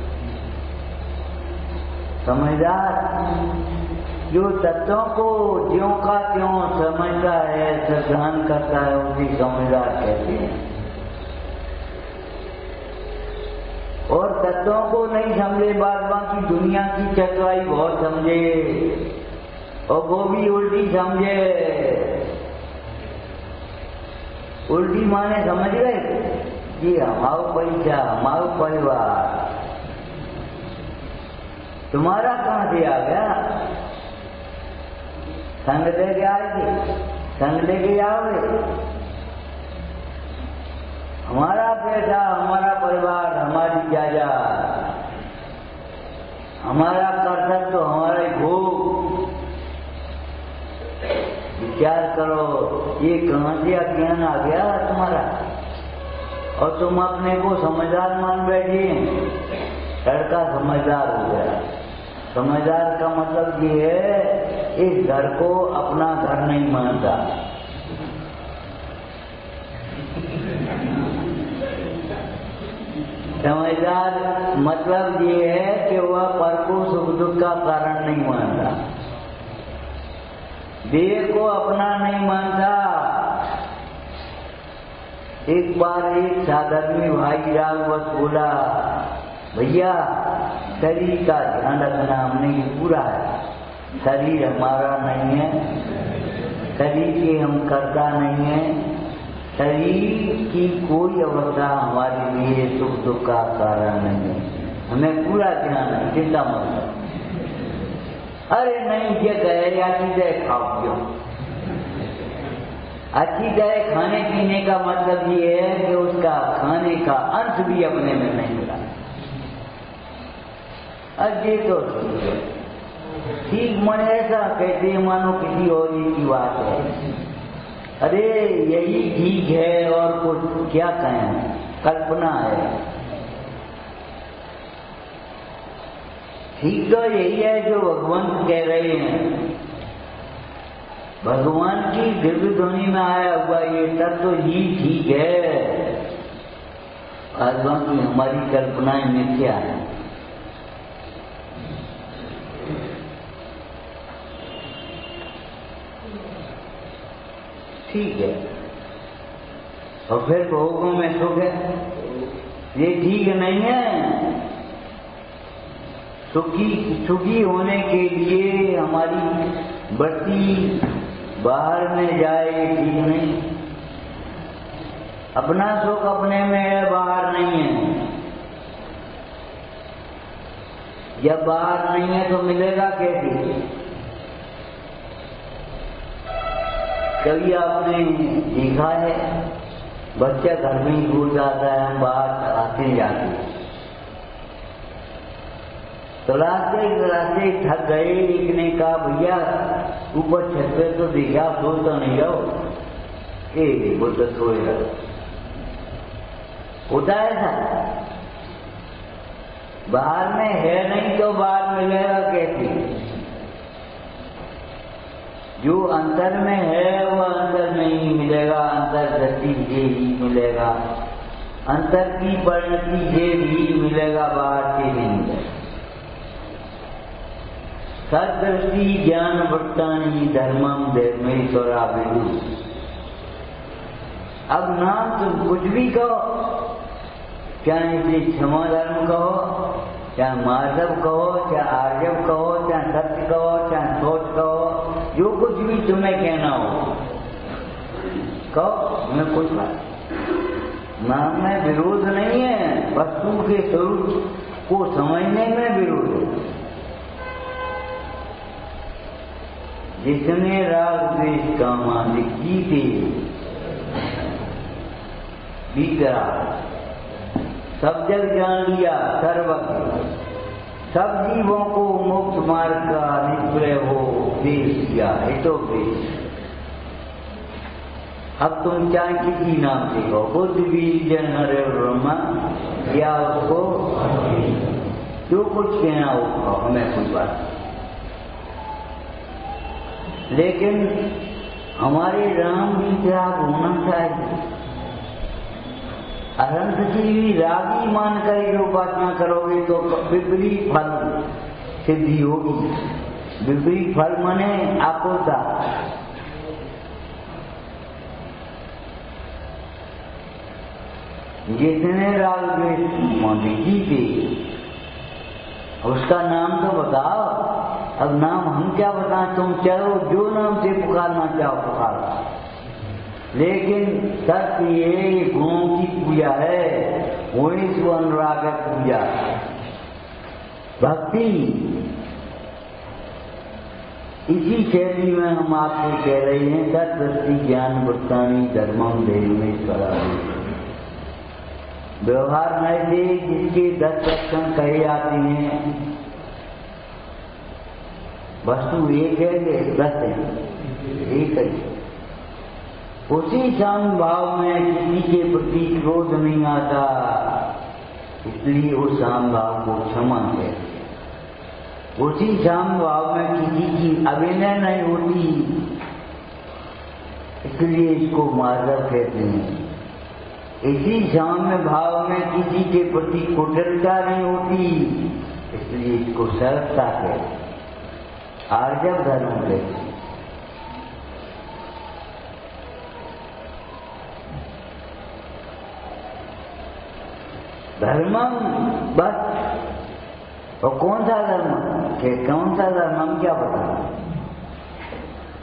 समझदार जो तत्वों को ज्यों का त्यों समझता है, श्रद्धान करता है, उसे समझदार कहते हैं। और तत्वों को नहीं समझे, बाद बाकी दुनिया की चतुराई बहुत समझे और वो भी उल्टी समझे। उल्टी माने समझ गए कि हमारा पैसा, हमारा परिवार तुम्हारा कहां से आ गया? संग दे के आए थे, संग लेके जाओगे? हमारा पैसा, हमारा परिवार, हमारी जायदाद, हमारा कर्तव्य तो हमारा ही भोग। विचार करो, ये कहां से अज्ञान आ गया तुम्हारा, और तुम अपने को समझदार मान बैठे। लड़का समझदार हो गया। समझदार का मतलब ये है, इस घर को अपना घर नहीं मानता। समझदार मतलब ये है कि वह पर को सुख दुख का कारण नहीं मानता, देह को अपना नहीं मानता। एक बार एक साधर्मी भाई राघवत बोला, भैया शरीर का ध्यान रखना, हमने ये पूरा है, शरीर हमारा नहीं है, शरीर के हम कर्ता नहीं है, शरीर की कोई अवस्था हमारे लिए सुख दुख का कारण नहीं है, हमें पूरा ध्यान है, चिंता मत करो। अरे नहीं, ये कहे अच्छी तरह खाओ क्यों? अच्छी तरह खाने पीने का मतलब ये है कि उसका खाने का अंश भी अपने में नहीं मिला। अरे तो ठीक मन ऐसा कहते हैं मानो किसी और की बात है। अरे यही ठीक है, और कुछ क्या कहें, कल्पना है। ठीक तो यही है जो भगवान कह रहे हैं। भगवान की दिव्य ध्वनि में आया हुआ ये सब तो ही ठीक है, आज बाकी हमारी कल्पनाएं मिथ्या है। ठीक है, और फिर भोगों में सुख है, ये ठीक नहीं है। सुखी होने के लिए हमारी बत्ती बाहर में जाए, ठीक नहीं। अपना सुख अपने में है, बाहर नहीं है। जब बाहर नहीं है तो मिलेगा कैसे? कभी आपने देखा है, बच्चा घर में ही भूल जाता है, हम बाहर आते जाते, तो रास्ते थक गए, एक ने कहा भैया ऊपर छत पे तो देखा, सो तो नहीं रहो। वो तो सोएगा, होता है ऐसा। बाहर में है नहीं तो बाहर मिलेगा कैसे? जो अंतर में है वो अंतर में ही मिलेगा, अंतर गति से ही मिलेगा, अंतर की परिणति से भी मिलेगा, बाहर से नहीं मिलेगा। सदृष्टि ज्ञान वक्तानी धर्मम धर्मेश्वरा विदु। अब नाम तुम कुछ भी कहो, चाहे इसे क्षमा धर्म कहो, चाहे माधव कहो, चाहे आर्जव कहो, चाहे सत्य कहो, चाहे सोच कहो, जो कुछ भी तुम्हें कहना हो कहो, तुम्हें कुछ बात। नाम में विरोध नहीं है, वस्तु के स्वरूप को समझने में विरोध है। जिसने राग द्वेष कामादि जीते बीतरा, सब जग जान लिया सर्वज्ञ, सब जीवों को मुक्त मार्ग का निश्चय हो उपदेश दिया, हितोपदेश। अब तुम चाहे किसी नाम से कहो, बुद्ध बीज जन हरे ब्रह्मा, या उसको जो कुछ कहना हो, हमें कोई बात। लेकिन हमारे राम भी राग होना चाहिए। अनंत की भी रागी मानकर जो उपासना करोगे तो विपरीत फल सिद्धि होगी। विपरीत फल माने आकुलता। जितने राग द्वेष मोदी जीते, उसका नाम तो बताओ। अब नाम हम क्या बताएं, तुम चाहो जो नाम से पुकारना चाहो पुकारो, लेकिन सत्य ये गुणों की पूजा है, वही स्व अनुराग पूजा। भक्ति इसी शैली में हम आपसे कह रहे हैं सत्सृष्टि ज्ञान वृत्तानि धर्मम देवमेश्वरा। व्यवहार में से जिसके 10 लक्षण कहे जाते हैं, वस्तु एक है कि 10 है? एक है। उसी शाम भाव में किसी के प्रति क्रोध नहीं आता, इसलिए उस शाम भाव को क्षमा कहते हैं। उसी शाम भाव में किसी की अभिनय नहीं होती, इसलिए इसको मार्जव कहते हैं। इसी शाम में भाव में किसी के प्रति कुटिलता नहीं होती, इसलिए इसको सरलता कहते हैं, आर्जव धर्म कहते हैं। धर्मम बस, और कौन सा धर्म के कौन सा धर्म हम क्या बताएं?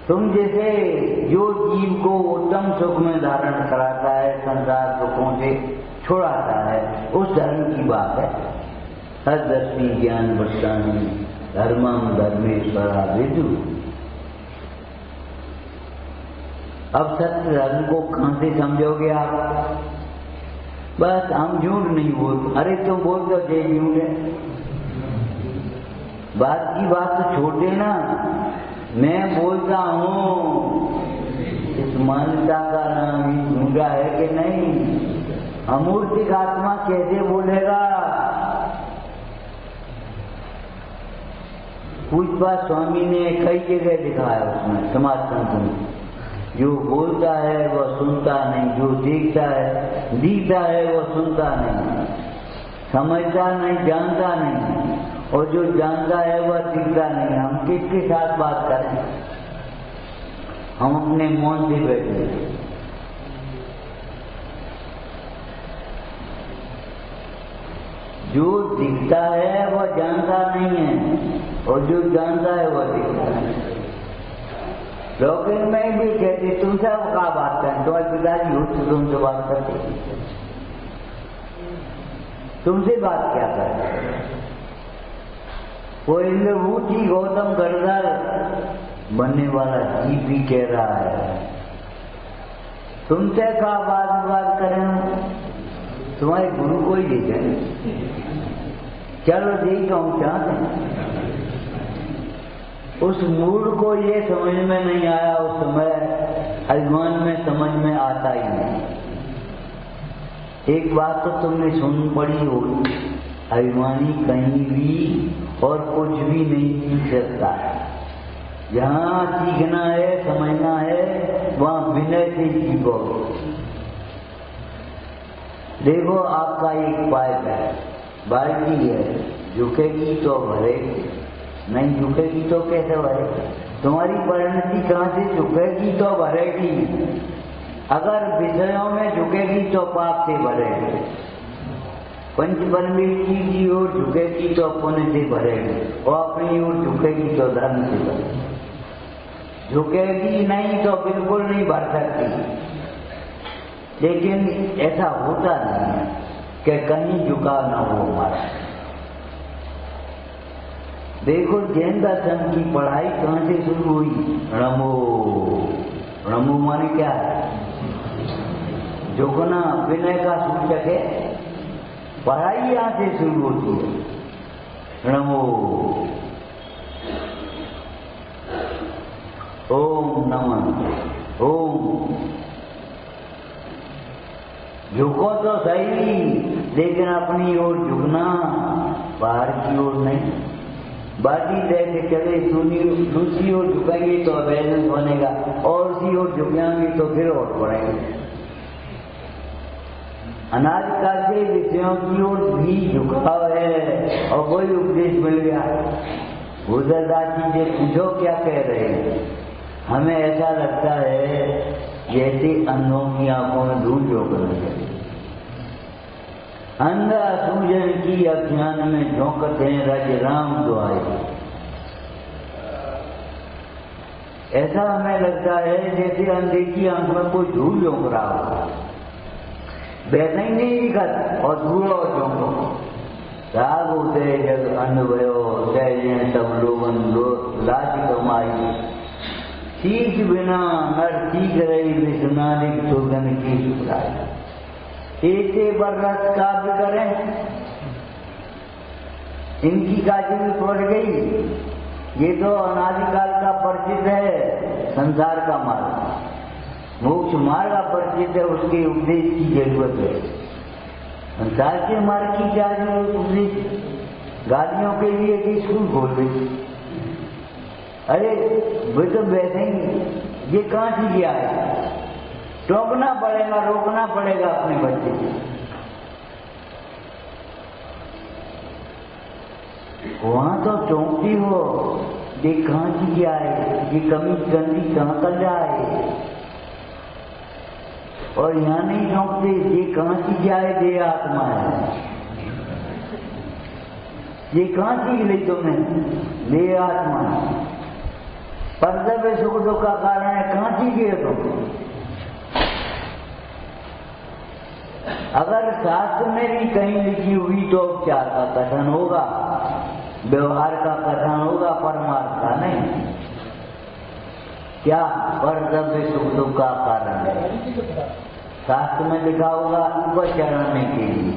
तुम जैसे जो जीव को उत्तम सुख में धारण कराता है, संसार सुखों से छुड़ाता है, उस धर्म की बात है। सद्दृष्टि ज्ञान वृत्तानि धर्मम धर्मेश्वरा विदु। अब सत्य धर्म को कहां से समझोगे आप? बस हम झूठ नहीं बोलते। अरे तुम बोल दो जय झूठ है, बात की बात तो छोटे ना। मैं बोलता हूँ, इस मान्यता का नाम ही झूठा है कि नहीं? अमूर्तिक आत्मा कैसे बोलेगा? पूज्यपाद स्वामी ने कई जगह दिखाया उसमें समाज तंत्र में, जो बोलता है वह सुनता नहीं, जो देखता है दिखता है वह सुनता नहीं, समझता नहीं जानता नहीं, और जो जानता है वह दिखता नहीं। हम किसके साथ बात करें? हम अपने मौन से बैठे। जो दिखता है वह जानता नहीं है, और जो जानता है वह दिखता है। लौकिक में भी कहते तुमसे क्या बात करें, तुम्हारे पिताजी हो तो तुमसे बात करते, तुमसे बात क्या करें? वो इंद्रभूति गौतम गढ़धर बनने वाला जीव भी कह रहा है, तुमसे क्या बात करें? तुम्हारे गुरु को ही ले जाए, चलो देखो हम चाहते हैं। उस मूड को ये समझ में नहीं आया, उस समय अभिमान में समझ में आता ही नहीं। एक बात तो तुमने सुन पड़ी होगी, अभिमानी कहीं भी और कुछ भी नहीं सीख सकता है। जहाँ सीखना है समझना है वहाँ विनय से सीखो। देखो आपका एक पाइप है, बाल्टी है, झुकेगी तो भरेगी, नहीं झुकेगी तो कैसे भरेगी? तुम्हारी परिणति कहाँ से झुकेगी तो भरेगी? अगर विषयों में झुकेगी तो पाप से भरेगी, पंचपरमेश्वरी की ओर झुकेगी तो पुण्य से भरेगी, और अपनी ओर झुकेगी तो धर्म से भरेगी। झुकेगी नहीं तो बिल्कुल नहीं भर सकती। लेकिन ऐसा होता नहीं है कि कहीं झुकाव न हो हमारा। देखो जैन दर्शन की पढ़ाई कहाँ से शुरू हुई? णमो। णमो माने क्या है? झुकना विनय का सूचक है। पढ़ाई यहाँ से शुरू होती है। णमो। ओम नमः। ओम। झुको तो सही, लेकिन अपनी ओर झुकना, बाहर की ओर नहीं। बाकी जैसे चले दूसरी ओर झुकेंगे तो अवैलेंस बनेगा, और उसी ओर झुकेंगे तो फिर और पड़ेंगे। अनादिकाल से विषयों की ओर भी झुकाव है, और कोई उपदेश मिल गया। भूधरदास जी से पूछो क्या कह रहे हैं? हमें ऐसा लगता है जैसे अंधों की आंखों में धूल झोंकने लगे। अंधा सूजन की अज्ञान में झोंकते हैं रज राम दुआए। ऐसा हमें लगता है जैसे अंधे की आंख में कोई धूल झोंक रहा हो, वैसा ही नहीं दिखत, और धूल और झोंको। राग उदय जग अन्न भयो, जय सब लोगन लाज कमाई। सीख बिना नर सीख रही विश्वनालिक सुगन की सुखराई। ऐसे बरस काव्य करें, इनकी काजी भी पड़ गई। ये तो अनादिकाल का परिचित है संसार का मार्ग, मोक्ष मार्ग परिचित है, उसके उपदेश की जरूरत है। संसार के मार्ग की क्या जरूरत उपदेश? गाड़ियों के लिए कि स्कूल खोल दी। अरे वे तो बैठे ही, ये कहाँ से गया है? टोकना पड़ेगा, रोकना पड़ेगा अपने बच्चे को। वहां तो चौंकती हो, ये कहाँ की क्या है, ये कमी गंदी कहाँ कर जाए। और यहाँ नहीं चौंकते, ये कहाँ की क्या है, ये आत्मा है। ये कहाँ सीख ली तुमने? ये आत्मा है। पर्दा पे सुख दुख का कारण है, कहाँ सीखे तुम? अगर शास्त्र में भी कहीं लिखी हुई तो उपचार का कथन होगा, व्यवहार का कथन होगा, परमार्थ का नहीं। क्या कर्तव्य सुख दुख का कारण है, शास्त्र में लिखा होगा ऊपर चढ़ाने के लिए।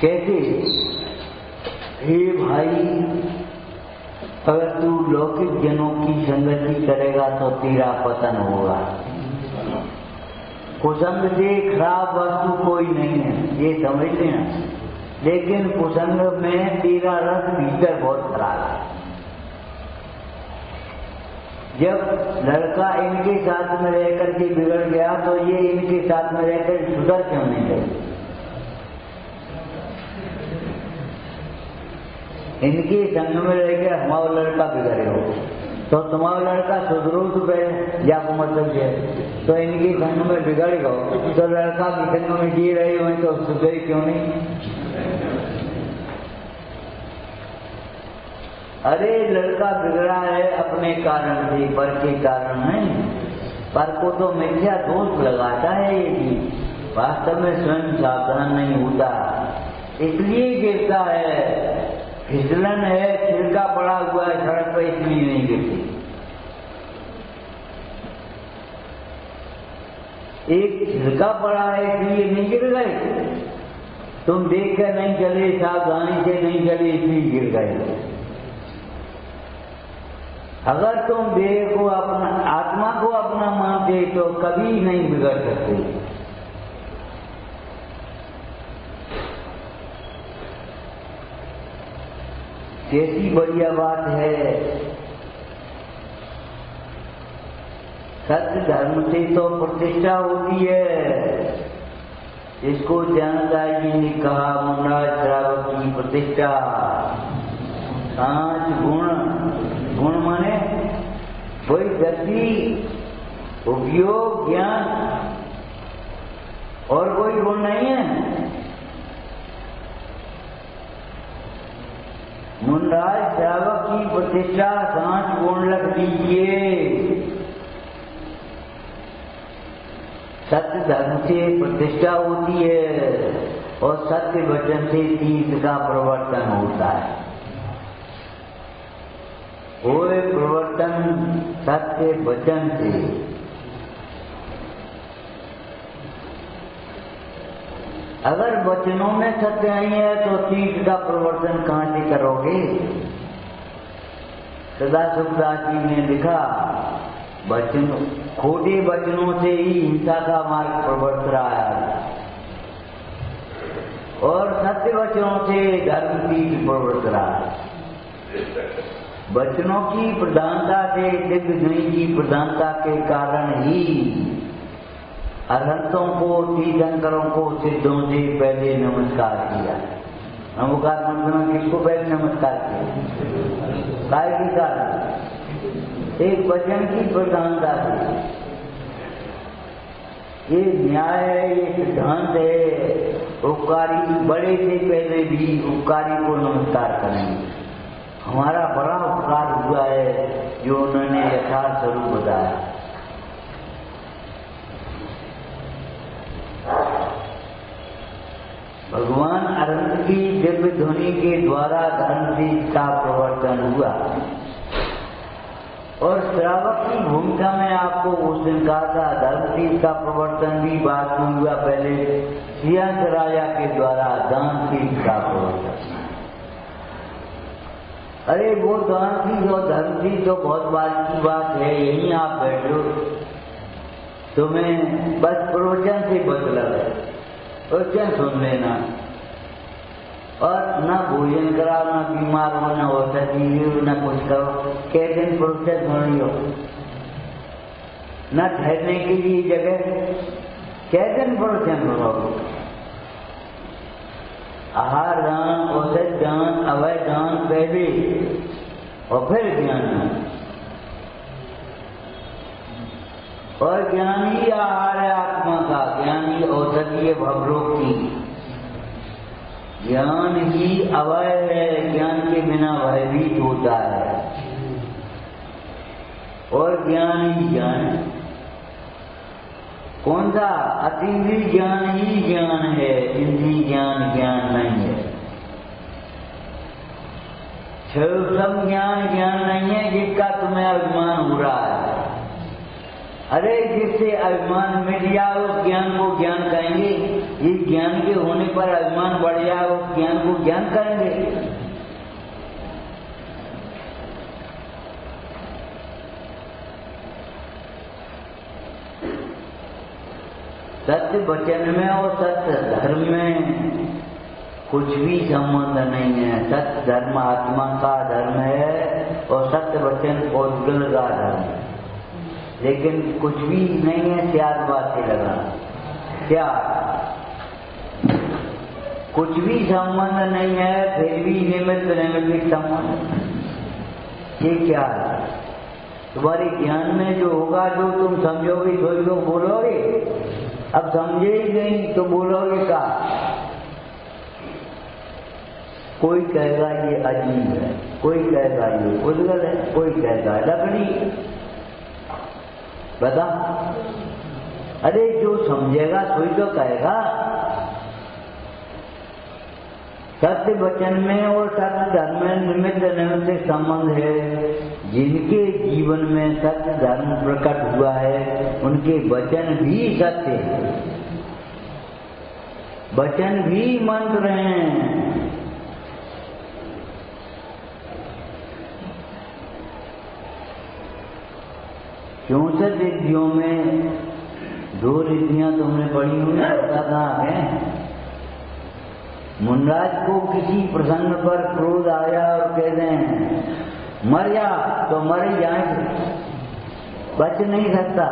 कैसे? हे भाई, अगर तू लौकिक जनों की संगति करेगा तो तेरा पतन होगा। कुसंग से खराब वस्तु कोई नहीं है, ये समझ लेना। लेकिन कुसंग में तेरा रस भीतर बहुत खराब है। जब लड़का इनके साथ में रहकर के बिगड़ गया तो ये इनके साथ में रहकर सुधर क्यों नहीं गए? इनके संग में रह गया, हमारा लड़का बिगड़े हो तो तुम्हारा लड़का सुधरो तो या को मतलब है। तो इनके संग में बिगड़ गए तो लड़का के संग में जी रहे हुए तो सुधरे क्यों नहीं? अरे लड़का बिगड़ा है अपने कारण से, पर के कारण नहीं। पर को तो मिथ्या दोष लगाता है ये जी, वास्तव में स्वयं सावधान नहीं होता, इसलिए गिरता है। फिसलन है, छिलका पड़ा हुआ है सड़क पर, इसलिए नहीं गिरती। एक छिलका पड़ा है इसलिए नहीं गिर गए। तुम देख कर नहीं चले, सावधानी से नहीं चले, इसलिए गिर गए। अगर तुम देह को अपना, आत्मा को अपना मानते तो कभी नहीं बिगड़ सकते। कैसी बढ़िया बात है। सत्य धर्म से तो प्रतिष्ठा होती है। इसको ज्ञानदाय जी ने कहा, मुंडराज श्रावक की प्रतिष्ठा। 5 गुण, गुण माने वही गति, उपयोग, ज्ञान, और कोई गुण नहीं है। मुंडराज श्रावक की प्रतिष्ठा 5 गुण रख दीजिए। सत्य धर्म से प्रतिष्ठा होती है और सत्य वचन से तीर्थ का प्रवर्तन होता है। वो प्रवर्तन सत्य वचन से। अगर वचनों में सत्य नहीं है तो तीर्थ का प्रवर्तन कहां से करोगे? सदा सुखदास जी ने लिखा, वचन खोटे वचनों से ही हिंसा का मार्ग प्रवर्त रहा है और सत्य वचनों से धर्म तीर्थ प्रवर्त रहा है। वचनों की प्रधानता से, दिग्विजय की प्रधानता के कारण ही अरहंतों को, तीर्थंकरों को, सिद्धों से पहले नमस्कार किया। नमस्कार मतलब किसको पहले नमस्कार किया? काय के कारण? एक वचन की प्रधानता से। ये न्याय है, ये सिद्धांत है। उपकारी बड़े से पहले भी उपकारी को नमस्कार करेंगे। हमारा बड़ा उपकार हुआ है जो उन्होंने यथार्थ स्वरूप बताया। भगवान हरंत की दिव्य ध्वनि के द्वारा धर्मशील का प्रवर्तन हुआ। और श्रावक की भूमिका में आपको उस दिन कहा था धर्मशील का प्रवर्तन भी बाद में हुआ, पहले सिंहस्थ राजा के द्वारा दानशील का प्रवर्तन। अरे वो दानशील और धर्मशील तो बहुत बात की बात है, यहीं आप बैठो, तुम्हें बस प्रवचन से मतलब है, प्रवचन सुन लेना और न भोजन कराओ, न बीमार हो, न औषधि लो, न कुछ करो, कै दिन प्रवचन सुन लियो, न ठहरने के लिए जगह, कै दिन प्रवचन सुनो। आहार दान, औषध दान, अवय दान पहले और फिर ज्ञान। और ज्ञान ही आहार है आत्मा का, ज्ञान ही औषधि है भवरोग की, ज्ञान ही अवय है, ज्ञान के बिना भयभीत होता है। और ज्ञान ही ज्ञान, कौन सा? अतीन्द्रिय ज्ञान ही ज्ञान है, इंद्रिय ज्ञान ज्ञान नहीं है। सब ज्ञान ज्ञान नहीं है जिसका तुम्हें अभिमान हो रहा है। अरे जिससे अभिमान मिट जाए उस ज्ञान को ज्ञान कहेंगे, इस ज्ञान के होने पर अभिमान बढ़ जाए उस ज्ञान को ज्ञान कहेंगे। सत्य वचन में और सत्य धर्म में कुछ भी संबंध नहीं है। सत्य धर्म आत्मा का धर्म है और सत्य वचन पौधगल का धर्म है, लेकिन कुछ भी नहीं है। त्याग बात से लगा क्या कुछ भी संबंध नहीं है, फिर भी निमित्त निमित्त संबंध। ये क्या है? तुम्हारे ज्ञान में जो होगा, जो तुम समझोगे सोच लो बोलोगे। अब समझे ही नहीं तो बोलोगे क्या? कोई कहेगा ये अजीब है, कोई कहेगा ये उद्गल है, कोई कहेगा लकड़ी। बता, अरे जो समझेगा कोई तो कहेगा। सत्य वचन में और सत्य धर्म में निमित्त निमित्त संबंध है। जिनके जीवन में सत्य धर्म प्रकट हुआ है उनके वचन भी सत्य है, वचन भी मंत्र हैं। चौसठ रिद्धियों में 2 रिद्धियां तुमने पढ़ी हुई, पता कहाँ है? मुनराज को किसी प्रसंग पर क्रोध आया और कहते हैं मर जा, तो मर ही जाएंगे, बच नहीं सकता,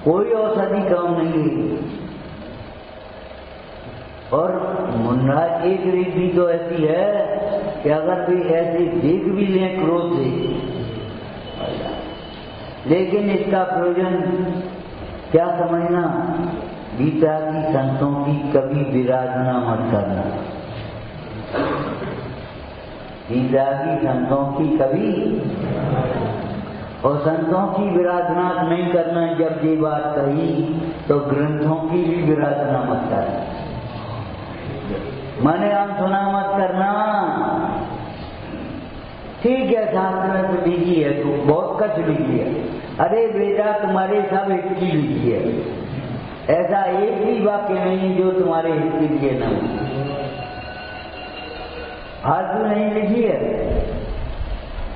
कोई औषधि काम नहीं है। और मुनराज एक रिद्धि तो ऐसी है कि अगर भी ऐसे देख भी लें क्रोध से, लेकिन इसका प्रयोजन क्या समझना? गीता की संतों की कभी विराधना मत करना। गीता की संतों की कभी, और संतों की विराधना नहीं करना। जब ये बात कही तो ग्रंथों की भी विराधना मत करना, माने हम सुना मत करना। ठीक है, शास्त्र में तो लिखी है, तो बहुत कच लिखी है। अरे बेटा तुम्हारे सब हित की लिखी है, ऐसा एक भी वाक्य नहीं जो तुम्हारे हित के लिए न हो। फालतू नहीं लिखी है।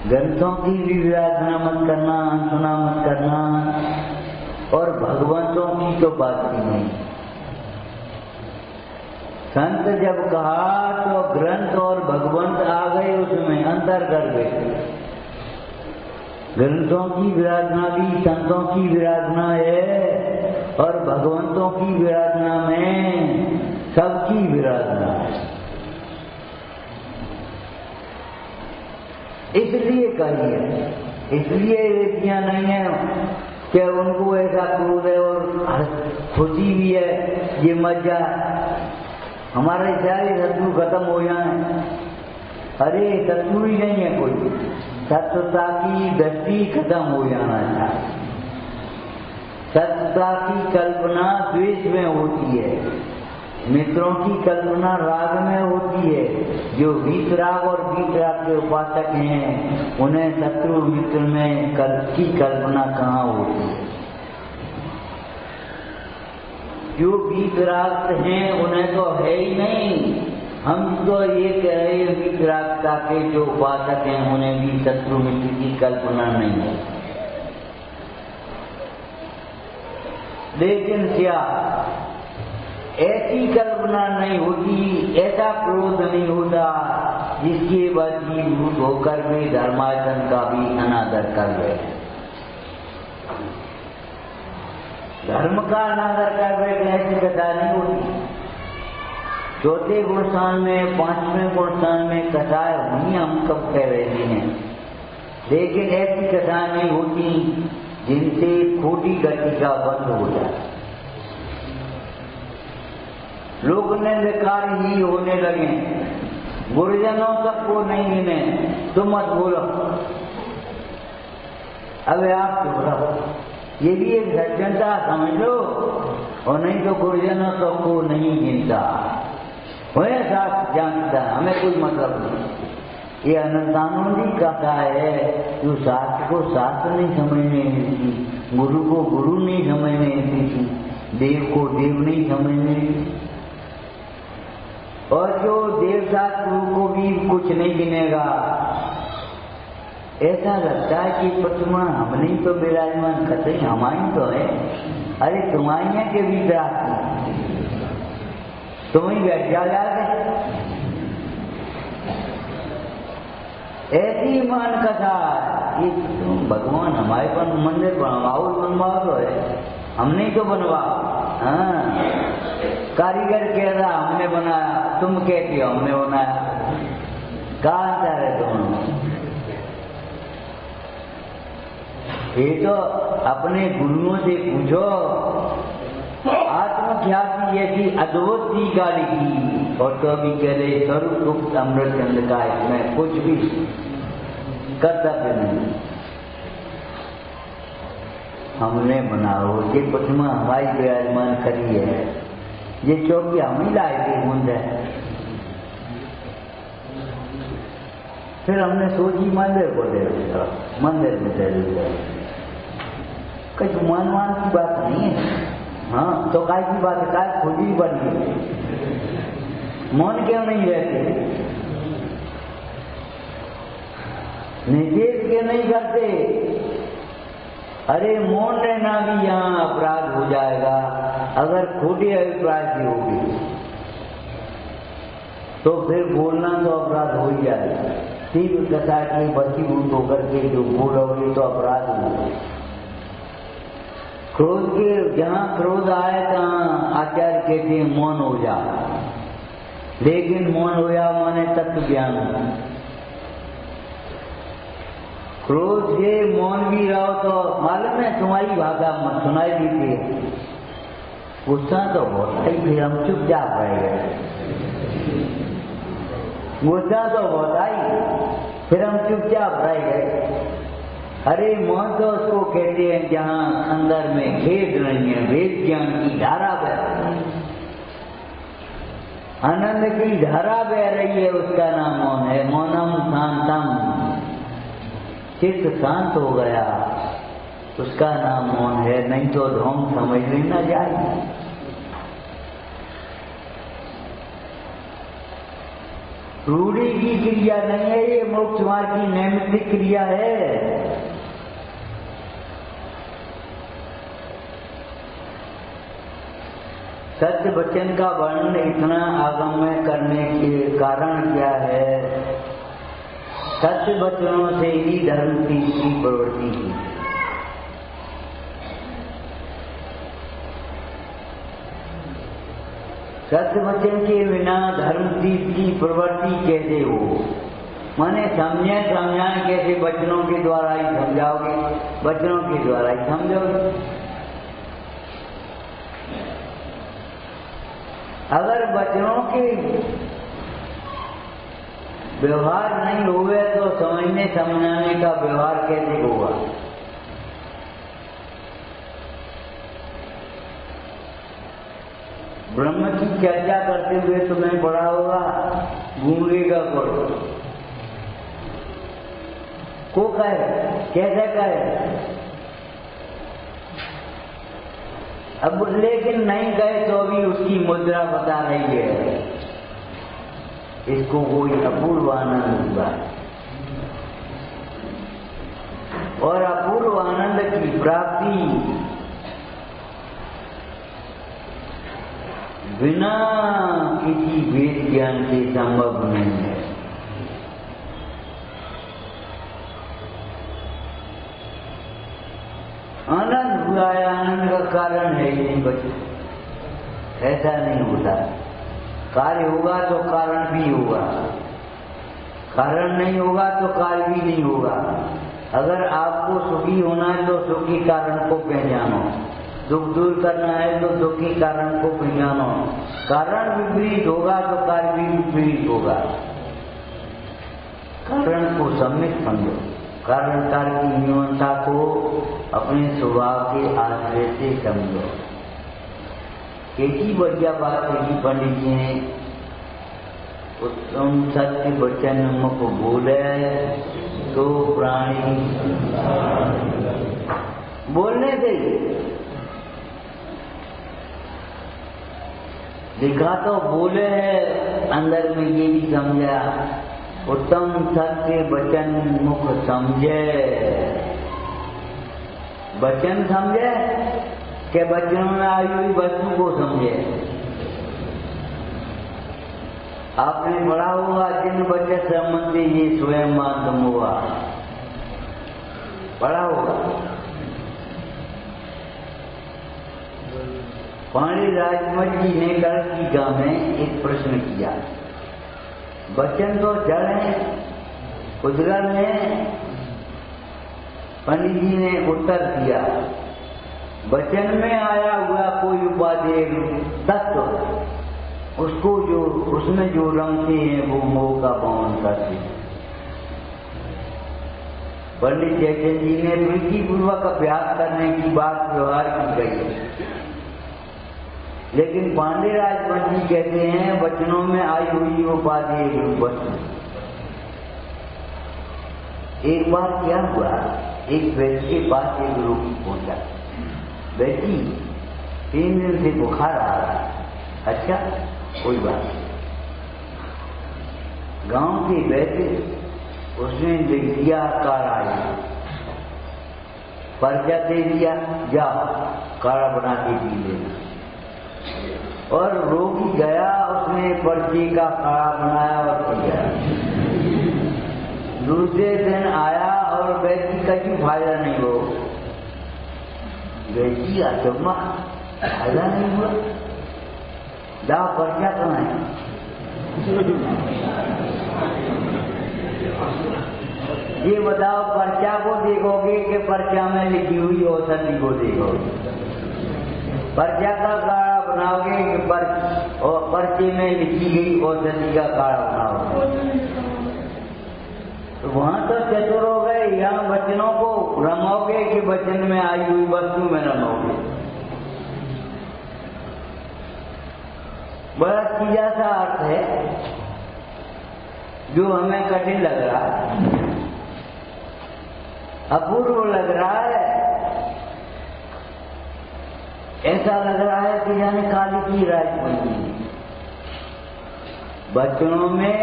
ग्रंथों की भी विराधना मत करना, अनसुना मत करना, और भगवंतों की तो बात ही नहीं। संत जब कहा तो ग्रंथ और भगवंत आ गए, उसमें अंतर कर गए। ग्रंथों की विराधना भी संतों की विराधना है, और भगवंतों की विराधना में सबकी विराधना है। इसलिए कही है, इसलिए रिद्धियां नहीं है कि उनको ऐसा क्रोध है और खुशी भी है ये मत जा, हमारे सारे शत्रु खत्म हो जाए। अरे शत्रु ही नहीं है कोई, सत्यता की दृष्टि खत्म हो जाना चाहिए। सत्यता की कल्पना द्वेष में होती है, मित्रों की कल्पना राग में होती है। जो वीतराग और वीतराग के उपासक हैं उन्हें शत्रु मित्र में की कल्पना कहाँ होती है। जो वीतराग हैं उन्हें तो है ही नहीं। हम तो ये कह रहे हैं वीतरागता के जो उपासक हैं उन्हें भी शत्रु मित्र की कल्पना नहीं है। लेकिन क्या ऐसी कल्पना नहीं होती, ऐसा क्रोध नहीं होता जिसके वशीभूत होकर वे धर्माचरण का भी अनादर कर बैठे। धर्म का अनादर कर बैठे ऐसी कथा नहीं होती। चौथे गुणस्थान में, पांचवें गुणस्थान में कथाएं हुई, हम कब कह रहे हैं, लेकिन ऐसी कथा नहीं होती जिनसे खोटी गति का बंद हो जाए। लोग निंदकार ही होने लगे, गुरुजनों तक को नहीं गिने, तुम मत बोलो, अब आप चुप रहो। ये भी एक सज्जनता समझ लो, और नहीं तो गुरुजनों तक को नहीं गिनता, वह साथ जानता, हमें कोई मतलब नहीं। ये अनंतानंदी कथा है जो शास्त्र को शास्त्र नहीं समझने देती, गुरु को गुरु नहीं समझने देती, देव को देव नहीं समझने देती, और जो देव शास्त्र को भी कुछ नहीं गिनेगा। ऐसा लगता है कि प्रतिमा हमने तो विराजमान करते, हमारी तो है। अरे तुम्हारी है के विचार तुम ही बैठ जाओगे। ऐसी मान कथा ये तुम भगवान हमारे पर मंदिर बनवाओ, बनवाओ तो है, हमने तो बनवाओ। हाँ, कारीगर कह रहा हमने बनाया, तुम कहती हो हमने बनाया, कहाँ अंतर है दोनों? ये तो अपने गुरुओं से पूछो। आत्मख्याति जैसी अद्भुत टीका लिखी और तो भी कह रहे स्वरूप गुप्त अमृत चंद का इसमें कुछ भी कर्तव्य नहीं। हमने बनाओ, ये प्रतिमा हमारी विराजमान करी है, ये चौकी हम ही लाए थे मुंद है। फिर हमने सोची मंदिर को दे दिया, मंदिर में दे दिया। कहीं मान की बात नहीं है। हाँ तो काय की बात है, काय खुद ही बनी है, मौन क्यों नहीं रहते, निषेध क्यों नहीं करते? अरे मौन रहना भी यहाँ अपराध हो जाएगा अगर खोटे अभिप्राय की होगी, तो फिर बोलना तो अपराध हो ही जाएगा। तीव्र कथा के वशीभूत होकर के जो बोलोगे तो अपराध होगा। क्रोध के जहाँ क्रोध आए तहाँ आचार्य कहते हैं मौन हो जा, लेकिन मौन हो जा माने तत्व ज्ञान। क्रोध से मौन भी रहो तो मालूम है तुम्हारी भाषा मत सुनाई देती है। गुस्सा तो बहुत आई, फिर हम चुपचाप रह गए। गुस्सा तो बहुत आई, फिर हम चुपचाप रह गए। अरे मौन तो उसको कहते हैं जहाँ अंदर में खेद नहीं है, वेद ज्ञान की धारा बह रही है, आनंद की धारा बह रही है, उसका नाम मौन है। मौनम शांतम, चित्त शांत हो गया, उसका नाम मौन है। नहीं तो ढोंग समझ लेना जाए। रूढ़ी की क्रिया नहीं है ये, मोक्ष मार्ग की नैमित्तिक क्रिया है। सत्य वचन का वर्णन इतना आगम्य करने के कारण क्या है? सत्य वचनों से ही धर्म की प्रवृत्ति की। सत्य वचन के बिना धर्म की प्रवृत्ति कैसे हो? माने समझाएं कैसे? वचनों के द्वारा ही समझाओगे, वचनों के द्वारा ही समझोगे। अगर वचनों के व्यवहार नहीं हुए तो समझने समझाने का व्यवहार कैसे होगा? ब्रह्म की चर्चा करते हुए तुम्हें पढ़ा होगा गूंगे का गुड़ को कहे, कैसे कहे? अब लेकिन नहीं कहे तो भी उसकी मुद्रा बता रही है, इसको कोई अपूर्व आनंद हुआ। और अपूर्व आनंद की प्राप्ति बिना किसी वेद ज्ञान के संभव नहीं है। आनंद हुआ है, आनंद का कारण है ही नहीं बच्चे, ऐसा नहीं होता। कार्य होगा तो कारण भी होगा, कारण नहीं होगा तो कार्य भी नहीं होगा। अगर आपको सुखी होना है तो सुखी कारण को पहचानो, दुख दूर करना है तो दुखी कारण को पहचानो। कारण विपरीत होगा तो कार्य भी विपरीत होगा। कारण को सम्यक समझो, कारण कार्य की न्यूनता को अपने स्वभाव के आश्रय से समझो। एक ही बढ़िया बात है कि पंडित जी ने उत्तम सत्य वचन मुख बोले तो प्राणी बोलने दे। लिखा तो बोले है, अंदर में ये भी समझा उत्तम सत्य वचन मुख समझे। वचन समझे के वचनों में आई हुई वस्तु को समझे। आपने पढ़ा होगा जिन बच्चे संबंधी ये स्वयं माध्यम हुआ, पढ़ा होगा। पाणी राजमल जी ने कल टीका में एक प्रश्न किया। वचन तो जड़ है, उद्गल ने पंडित जी ने उत्तर दिया, वचन में आया हुआ कोई उपादेय तत्व उसको जो उसमें जो रंगते हैं वो मोह का पावन करते हैं। पंडित जयचंद जी ने प्रीति पूर्वक अभ्यास करने की बात व्यवहार की गई है, लेकिन पांडेराज जी कहते हैं वचनों में आई हुई उपादेय वस्तु। एक बार क्या हुआ, एक व्यक्ति के पास एक रोगी पहुंचा। व्यक्ति 3 दिन से बुखार आ रहा। अच्छा कोई बात नहीं। गांव के वैद्य उसने लिख दिया काढ़ा, पर्चा दे दिया, जा काढ़ा बना के पी लेना। और रोगी गया, उसने पर्चे का काढ़ा बनाया और पिया। दूसरे दिन आया और वैद्य का भी फायदा नहीं हो। वैद्य अचम्मा, फायदा नहीं हुआ, जा पर्चा कहाँ है? ये बताओ, पर्चा को देखोगे कि पर्चा में लिखी हुई औषधि को देखोगे? पर्चा का काढ़ा बनाओगे कि पर्चे में लिखी गई औषधि का काढ़ा बनाओगे? तो वहां तो चतुर हो गए, यहाँ वचनों को रमोगे कि वचन में आई हुई वस्तु में रमोगे? बड़ा सीधा सा अर्थ है जो हमें कठिन लग रहा है, अपूर्व लग रहा है। ऐसा लग रहा है कि जाने काली की राज बनी। बच्चों में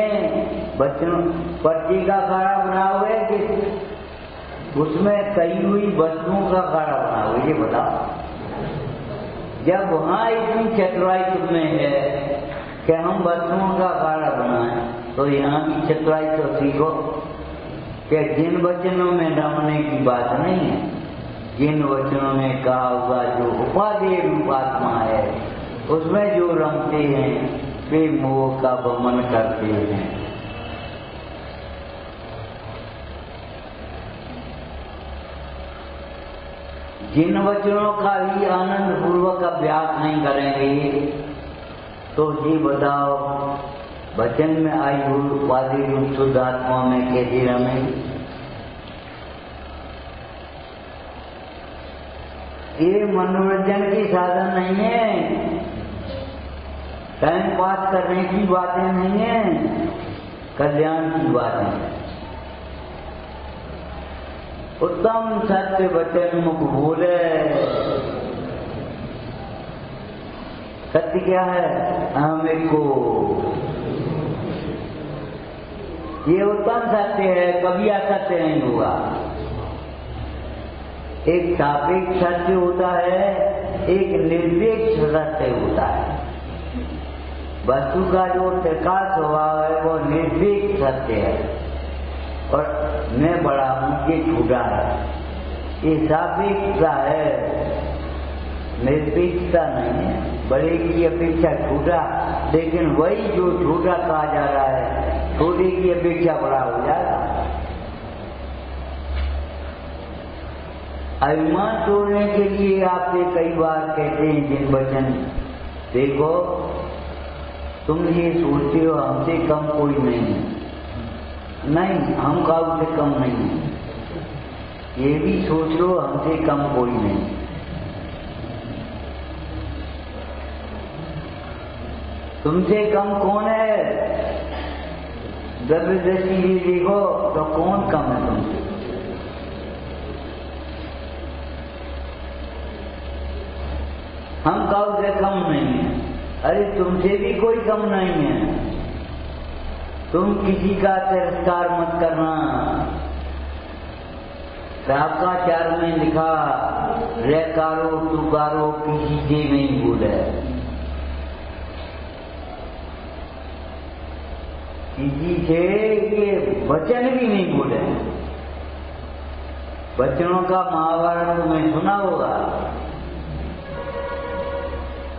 पर्ची का काढ़ा बनाओगे कि उसमें कई हुई वस्तुओं का काढ़ा बनाओगे? ये बताओ। जब वहां इतनी चतुराई तुम्हें है कि हम वस्तुओं का काढ़ा बनाएं, तो यहाँ की चतुराई तो सीखो कि जिन वचनों में रमने की बात नहीं है, जिन वचनों में कहा हुआ जो उपादेय रूप आत्मा है, उसमें जो रमते हैं वे मोह का वमन करते हैं। जिन वचनों का ही आनंद पूर्वक अभ्यास नहीं करेंगे तो ये बताओ वचन में आई हुई उपाधि रूप शुद्ध आत्मा में कैसे रमेंगे? ये मनोरंजन की साधन नहीं है, टाइम पास करने की बातें नहीं है, कल्याण की बातें हैं। उत्तम सत्य वचन मुख बोले। सत्य क्या है? अहम एको। ये उत्तम सत्य है, कभी असत्य नहीं होगा। एक सापेक्ष सत्य होता है, एक निरपेक्ष सत्य होता है। वस्तु का जो त्रिकाल स्वभाव है वो निरपेक्ष सत्य है, और मैं बड़ा हूं ये छोटा है, ये सापेक्षता है, निरपेक्षता नहीं है। बड़े की अपेक्षा छोटा, लेकिन वही जो छोटा कहा जा रहा है छोटे की अपेक्षा बड़ा हो जाएगा। अभिमान तोड़ने के लिए आपसे कई बार कहते हैं जिन वचन, देखो तुम ये सोचते हो हमसे कम कोई नहीं है, नहीं, हम काऊ से कम नहीं है। ये भी सोच लो हमसे कम कोई नहीं। तुमसे कम कौन है? जबरदस्ती भी देखो तो कौन कम है तुमसे? हम काऊ से कम नहीं है। अरे तुमसे भी कोई कम नहीं है। तुम किसी का तिरस्कार मत करना। शास्त्राचार में लिखा, रेकारो तुकारो किसी से नहीं बोले। किसी से ये वचन भी नहीं बोले। वचनों का महाभारत में सुना होगा।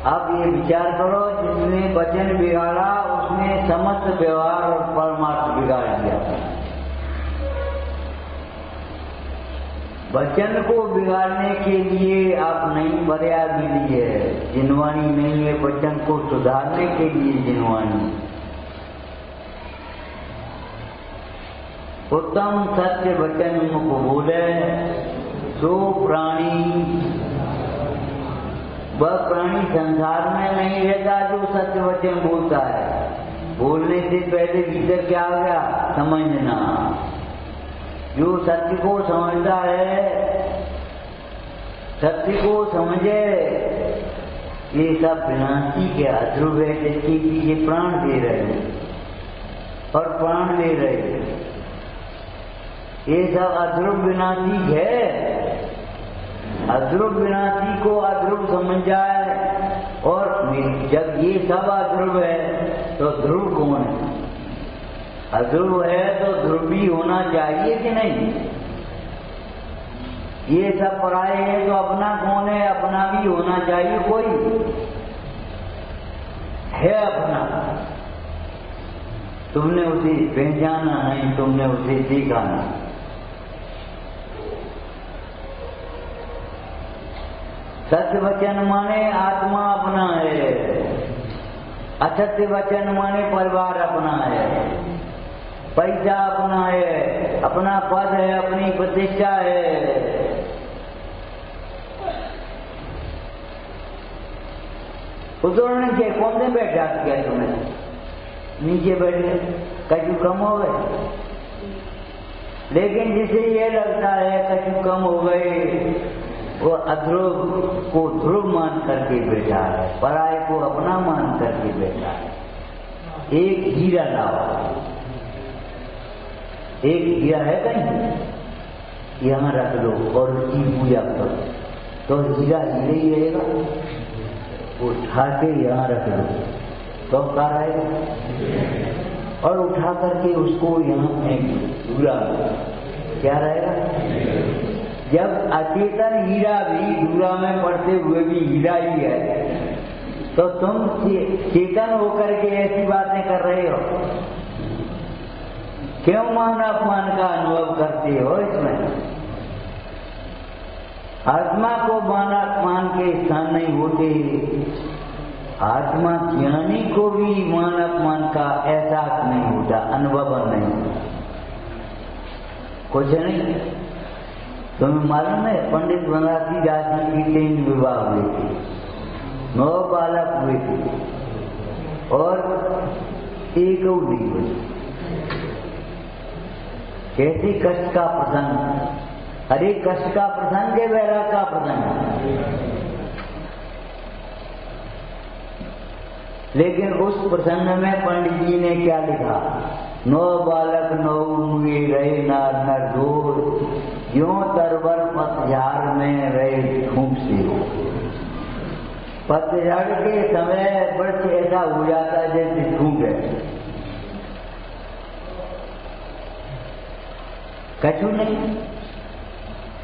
आप ये विचार करो, जिसने वचन बिगाड़ा उसने समस्त व्यवहार और परमार्थ बिगाड़ दिया। वचन को बिगाड़ने के लिए आप नहीं पर्याय मिली है, जिनवानी नहीं है। वचन को सुधारने के लिए जिनवानी। उत्तम सत्य वचन मुख बोले, सो प्राणी। वह प्राणी संसार में नहीं रहता जो सत्य वचन बोलता है। बोलने से पहले भीतर क्या हो गया? समझना। जो सत्य को समझता है, सत्य को समझे, ये सब विनाशी के अध्रुव है, जिसके पीछे प्राण दे रहे हैं और प्राण ले रहे हैं। ये सब अध्रुव विनाशी है। अध्रुव विनाशी को अध्रुव समझ जाए, और जब ये सब अध्रुव है तो ध्रुव कौन है? अध्रुव है तो ध्रुव भी होना चाहिए कि नहीं? ये सब पराये हैं तो अपना कौन है? अपना भी होना चाहिए। कोई है अपना, तुमने उसे पहचाना नहीं, तुमने उसे देखा नहीं। सत्य वचन माने आत्मा अपना है, असत्य वचन माने परिवार अपना है, पैसा अपना है, अपना पद है, अपनी प्रतिष्ठा है। उदाहरण के कौन से बैठा किया तुमने? नीचे बैठे कछु कम हो गए, लेकिन जिसे ये लगता है कछु कम हो गए, वो अध्रुव को ध्रुव मान करके बैठा है, पराये को अपना मान करके बैठा है। एक हीरा लाओ, एक हीरा है कहीं, यहाँ रख लो और उसकी पूजा करो, तो हीरा हीरे ही रहेगा। उठा के यहाँ रख लो तो क्या रहेगा? और उठा करके उसको यहाँ फेंक दूरा, क्या रहेगा? जब अचेतन हीरा भी धूरा में पड़ते हुए भी हीरा ही है, तो तुम चेतन होकर के ऐसी बातें कर रहे हो, क्यों मान अपमान का अनुभव करते हो? इसमें आत्मा को मान अपमान के स्थान नहीं होते। आत्मा ज्ञानी को भी मान अपमान का एहसास नहीं होता, अनुभव नहीं, कुछ नहीं। तुम्हें मालूम है पंडित बनवासी दास जी की 3 विवाह हुए थे, 9 बालक हुए थे। और एक और नहीं बची। कैसे कष्ट का प्रसंग, अरे कष्ट का प्रसंग है, वैराग का प्रसंग। लेकिन उस प्रसंग में पंडित जी ने क्या लिखा, नौ बालक नौ मुए रहे नार नर दूर, यों तरवर पतझड़ में रहे धूप से। पतझड़ के समय वृक्ष ऐसा हो जाता है जैसे धूप है, कछु नहीं।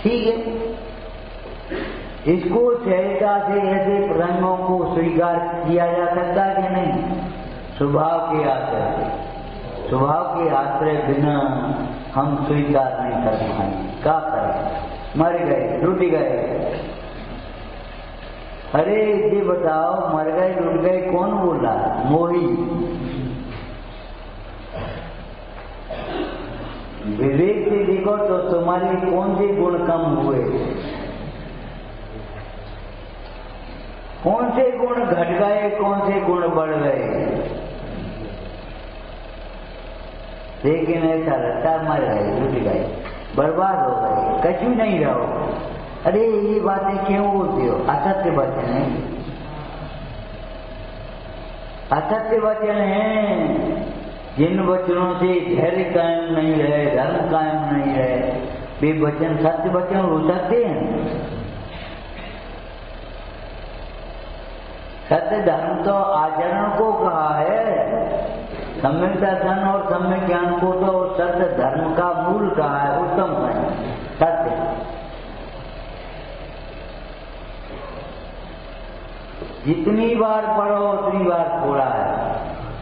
ठीक है, इसको सहजता से ऐसे प्रसंगों को स्वीकार किया जा सकता कि नहीं? स्वभाव के आश्रय, स्वभाव के आश्रय बिना हम स्वीकार नहीं कर पाएंगे। क्या करें? मर गए, लुट गए। अरे ये बताओ, मर गए लुट गए कौन बोल रहा है? मोही। विवेक से देखो तो तुम्हारे कौन से गुण कम हुए, कौन से गुण घट गए, कौन से गुण बढ़ गए? लेकिन ऐसा लगता मर गए, जुट गए, बर्बाद हो गए, कछु नहीं रहो। अरे ये बातें क्यों बोलते हो? असत्य वचन है, असत्य वचन है। जिन वचनों से धैर्य कायम नहीं रहे, धर्म कायम नहीं रहे, वे वचन सत्य वचन हो सकते हैं? सत्य धर्म तो आचरण को कहा है, सम्यक दर्शन और सम्यक ज्ञान को तो सत्य धर्म का मूल कहा है, उत्तम है सत्य। जितनी बार पढ़ो उतनी बार थोड़ा है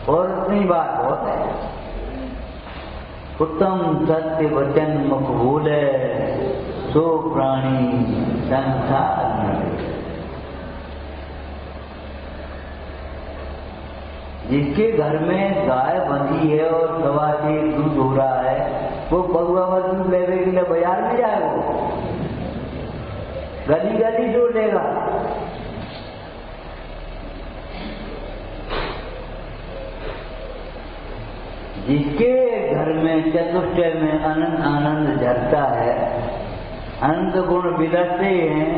और उतनी बार बहुत है। उत्तम सत्य वचन मुख बोले, सो प्राणी संसार में। जिसके घर में गाय बंधी है और सवा से दूध हो रहा है, वो पगुआ दूध लेने के लिए बाजार में जाएगा, गली गली दूध लेगा। जिसके घर में चतुष्टय में अनंत आनंद झरता है, अनंत गुण बिलरते हैं,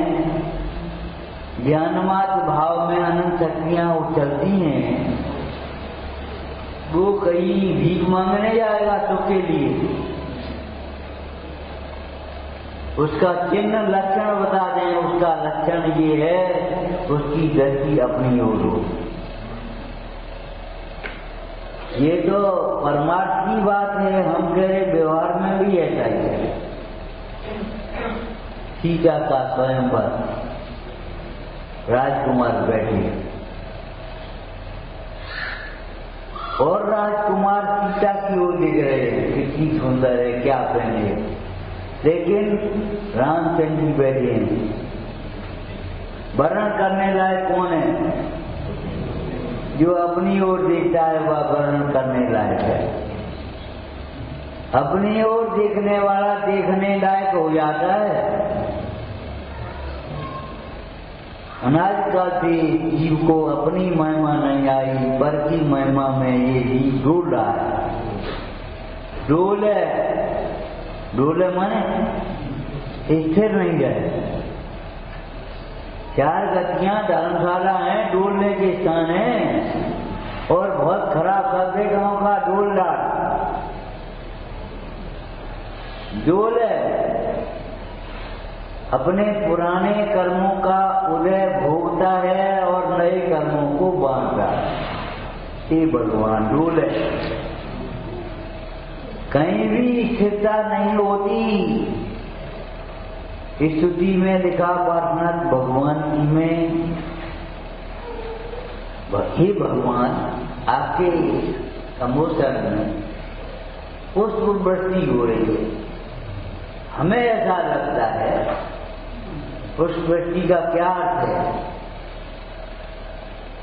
ज्ञानमात्र भाव में अनंत शक्तियां उछलती हैं, वो कहीं भीख मांगने जाएगा सुख के लिए। उसका चिन्ह लक्षण बता दें, उसका लक्षण ये है, उसकी दृष्टि अपनी ओर हो। ये तो परमार्थ की बात है, हम कह रहे व्यवहार में भी ऐसा ही है। सीता का स्वयंवर, राजकुमार बैठे और राजकुमार सीता की ओर देख रहे हैं, कितनी सुंदर है, क्या पहने। लेकिन रामचंद्र जी बैठे हैं। वर्णन करने लायक कौन है? जो अपनी ओर देखता है वह वर्णन करने लायक है। अपनी ओर देखने वाला देखने लायक हो जाता है। अनादिकाल से जीव को अपनी महिमा नहीं आई, पर की महिमा में ये जीव डोल रहा है। डोले, डोले माने स्थिर नहीं रहे। चार गतियां धर्मशाला है, डोलने के स्थान है, और बहुत खराब करते गांव का डोल डाल डोले। अपने पुराने कर्मों का उदय भोगता है और नए कर्मों को बांधता है। ये भगवान डोल है, कहीं भी स्थिरता नहीं होती। स्तुति में लिखा पार्श्वनाथ भगवान की में, हे भगवान आपके समोसन में पुष्प वृष्टि हो रही है। हमें ऐसा लगता है पुष्प वृष्टि का क्या अर्थ है?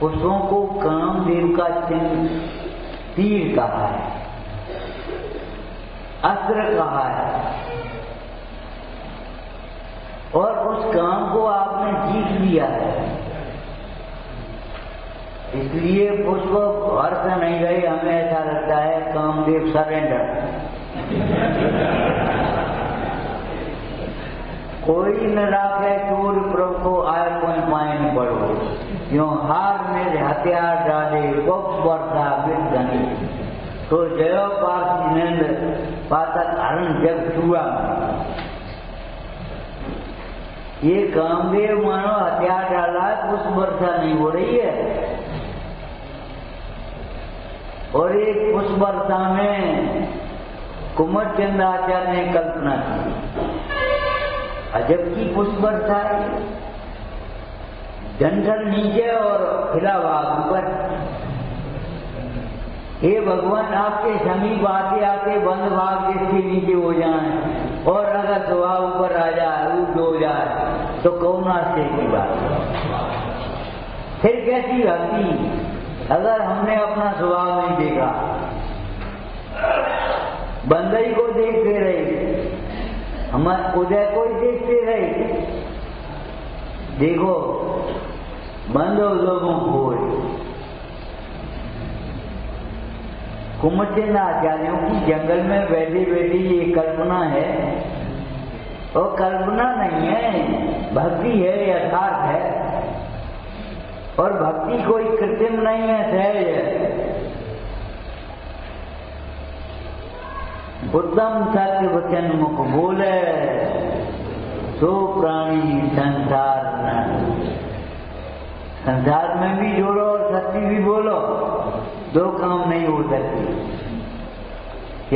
पुष्पों को कामदेव का चिन्ह तीर कहा है, अस्त्र कहा है, और उस काम को आपने जीत लिया है। इसलिए पुष्प वर्ष नहीं गए, हमें ऐसा लगता है कामदेव सरेंडर। कोई न राखे चोर प्रभु को आय कोई पाइन पड़ो, क्यों हार में हथियार डाले वक्त वर्षा बिन गनी, तो जयो पास निंद पातक हरण जग छुआ। ये कामदेव मानो हथियार डाला है, पुष्प वर्षा नहीं हो रही है। और एक पुष्प वर्षा में कुमार चंद्र आचार्य ने कल्पना की, अजब की पुष्प वर्षा है, डंठल नीचे और खिला भाग ऊपर। हे भगवान, आपके समीप आते आते बंद भाग जिसके नीचे हो जाए और अगर स्वभाव ऊपर आ जाए, ऊपर हो जाए, तो कौन आश्चर्य की बात। फिर कैसी भक्ति अगर हमने अपना स्वभाव नहीं देखा। बंदई को देखते रहे, हमारे उदय को ही देखते रहे। देखो बंदो लोगों को कुमचंद आचार्यों की जंगल में बैठी बैठी ये कल्पना है, और कल्पना नहीं है, भक्ति है, यथार्थ है। और भक्ति कोई कृत्रिम नहीं है, सहज है। उत्तम सत्य वचन मुख बोले, सो प्राणी संसार न। संसार में भी जोड़ो और सत्य भी बोलो, दो काम नहीं हो सकते।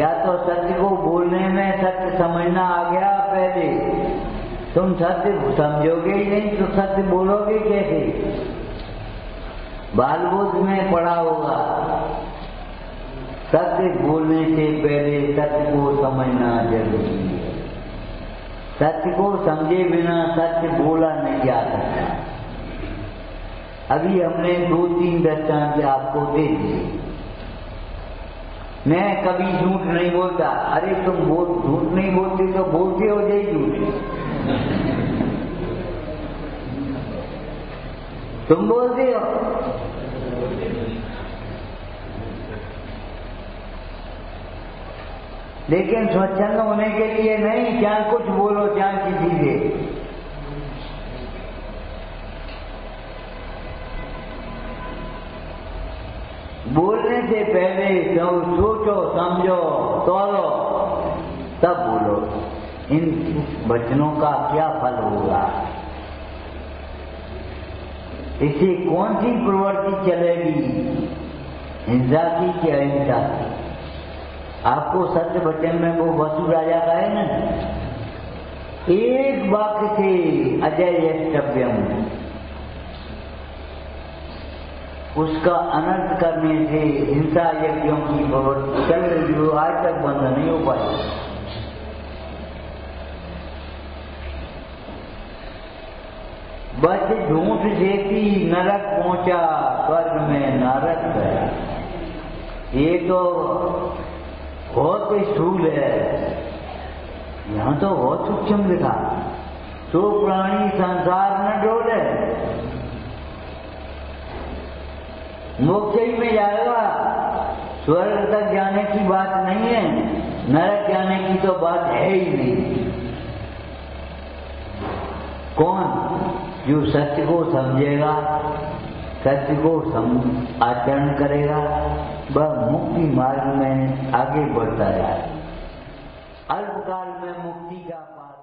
या तो सत्य को बोलने में सत्य समझना आ गया पहले, तुम सत्य समझोगे ही नहीं तो सत्य बोलोगे कैसे। बालबोध में पढ़ा होगा, सत्य बोलने से पहले सत्य को समझना जरूरी है। सत्य को समझे बिना सत्य बोला नहीं जा सकता। अभी हमने 2-3 दृष्टांत आपको दे दिए। मैं कभी झूठ नहीं बोलता। अरे तुम झूठ नहीं बोलते तो बोलते हो जाए झूठ। तुम बोलते हो, लेकिन स्वच्छंद होने के लिए नहीं, चाहे कुछ बोलो चाहे किसी से। बोलने से पहले सोचो समझो तोलो तब बोलो। इन वचनों का क्या फल होगा, इससे कौन सी प्रवृत्ति चलेगी, हिंसा की कि अहिंसा की। आपको सत्य वचन में वो वसु राजा का है ना, एक वाक्य से अजयष्टव्यम, उसका अनर्थ करने से हिंसा यज्ञों की प्रवृत्ति चल रही हो, आज तक बंद नहीं हो पाई। बस झूठ देती नरक पहुंचा, स्वर्ग में नरक गया। ये तो बहुत स्थूल है, यहाँ तो बहुत सूक्ष्म लिखा। तो प्राणी संसार न डोले, मोक्ष ही में जाएगा। स्वर्ग तक जाने की बात नहीं है, नरक जाने की तो बात है ही नहीं। कौन जो सत्य को समझेगा, सत्य को आचरण करेगा, वह मुक्ति मार्ग में आगे बढ़ता जाए, अल्पकाल में मुक्ति का पार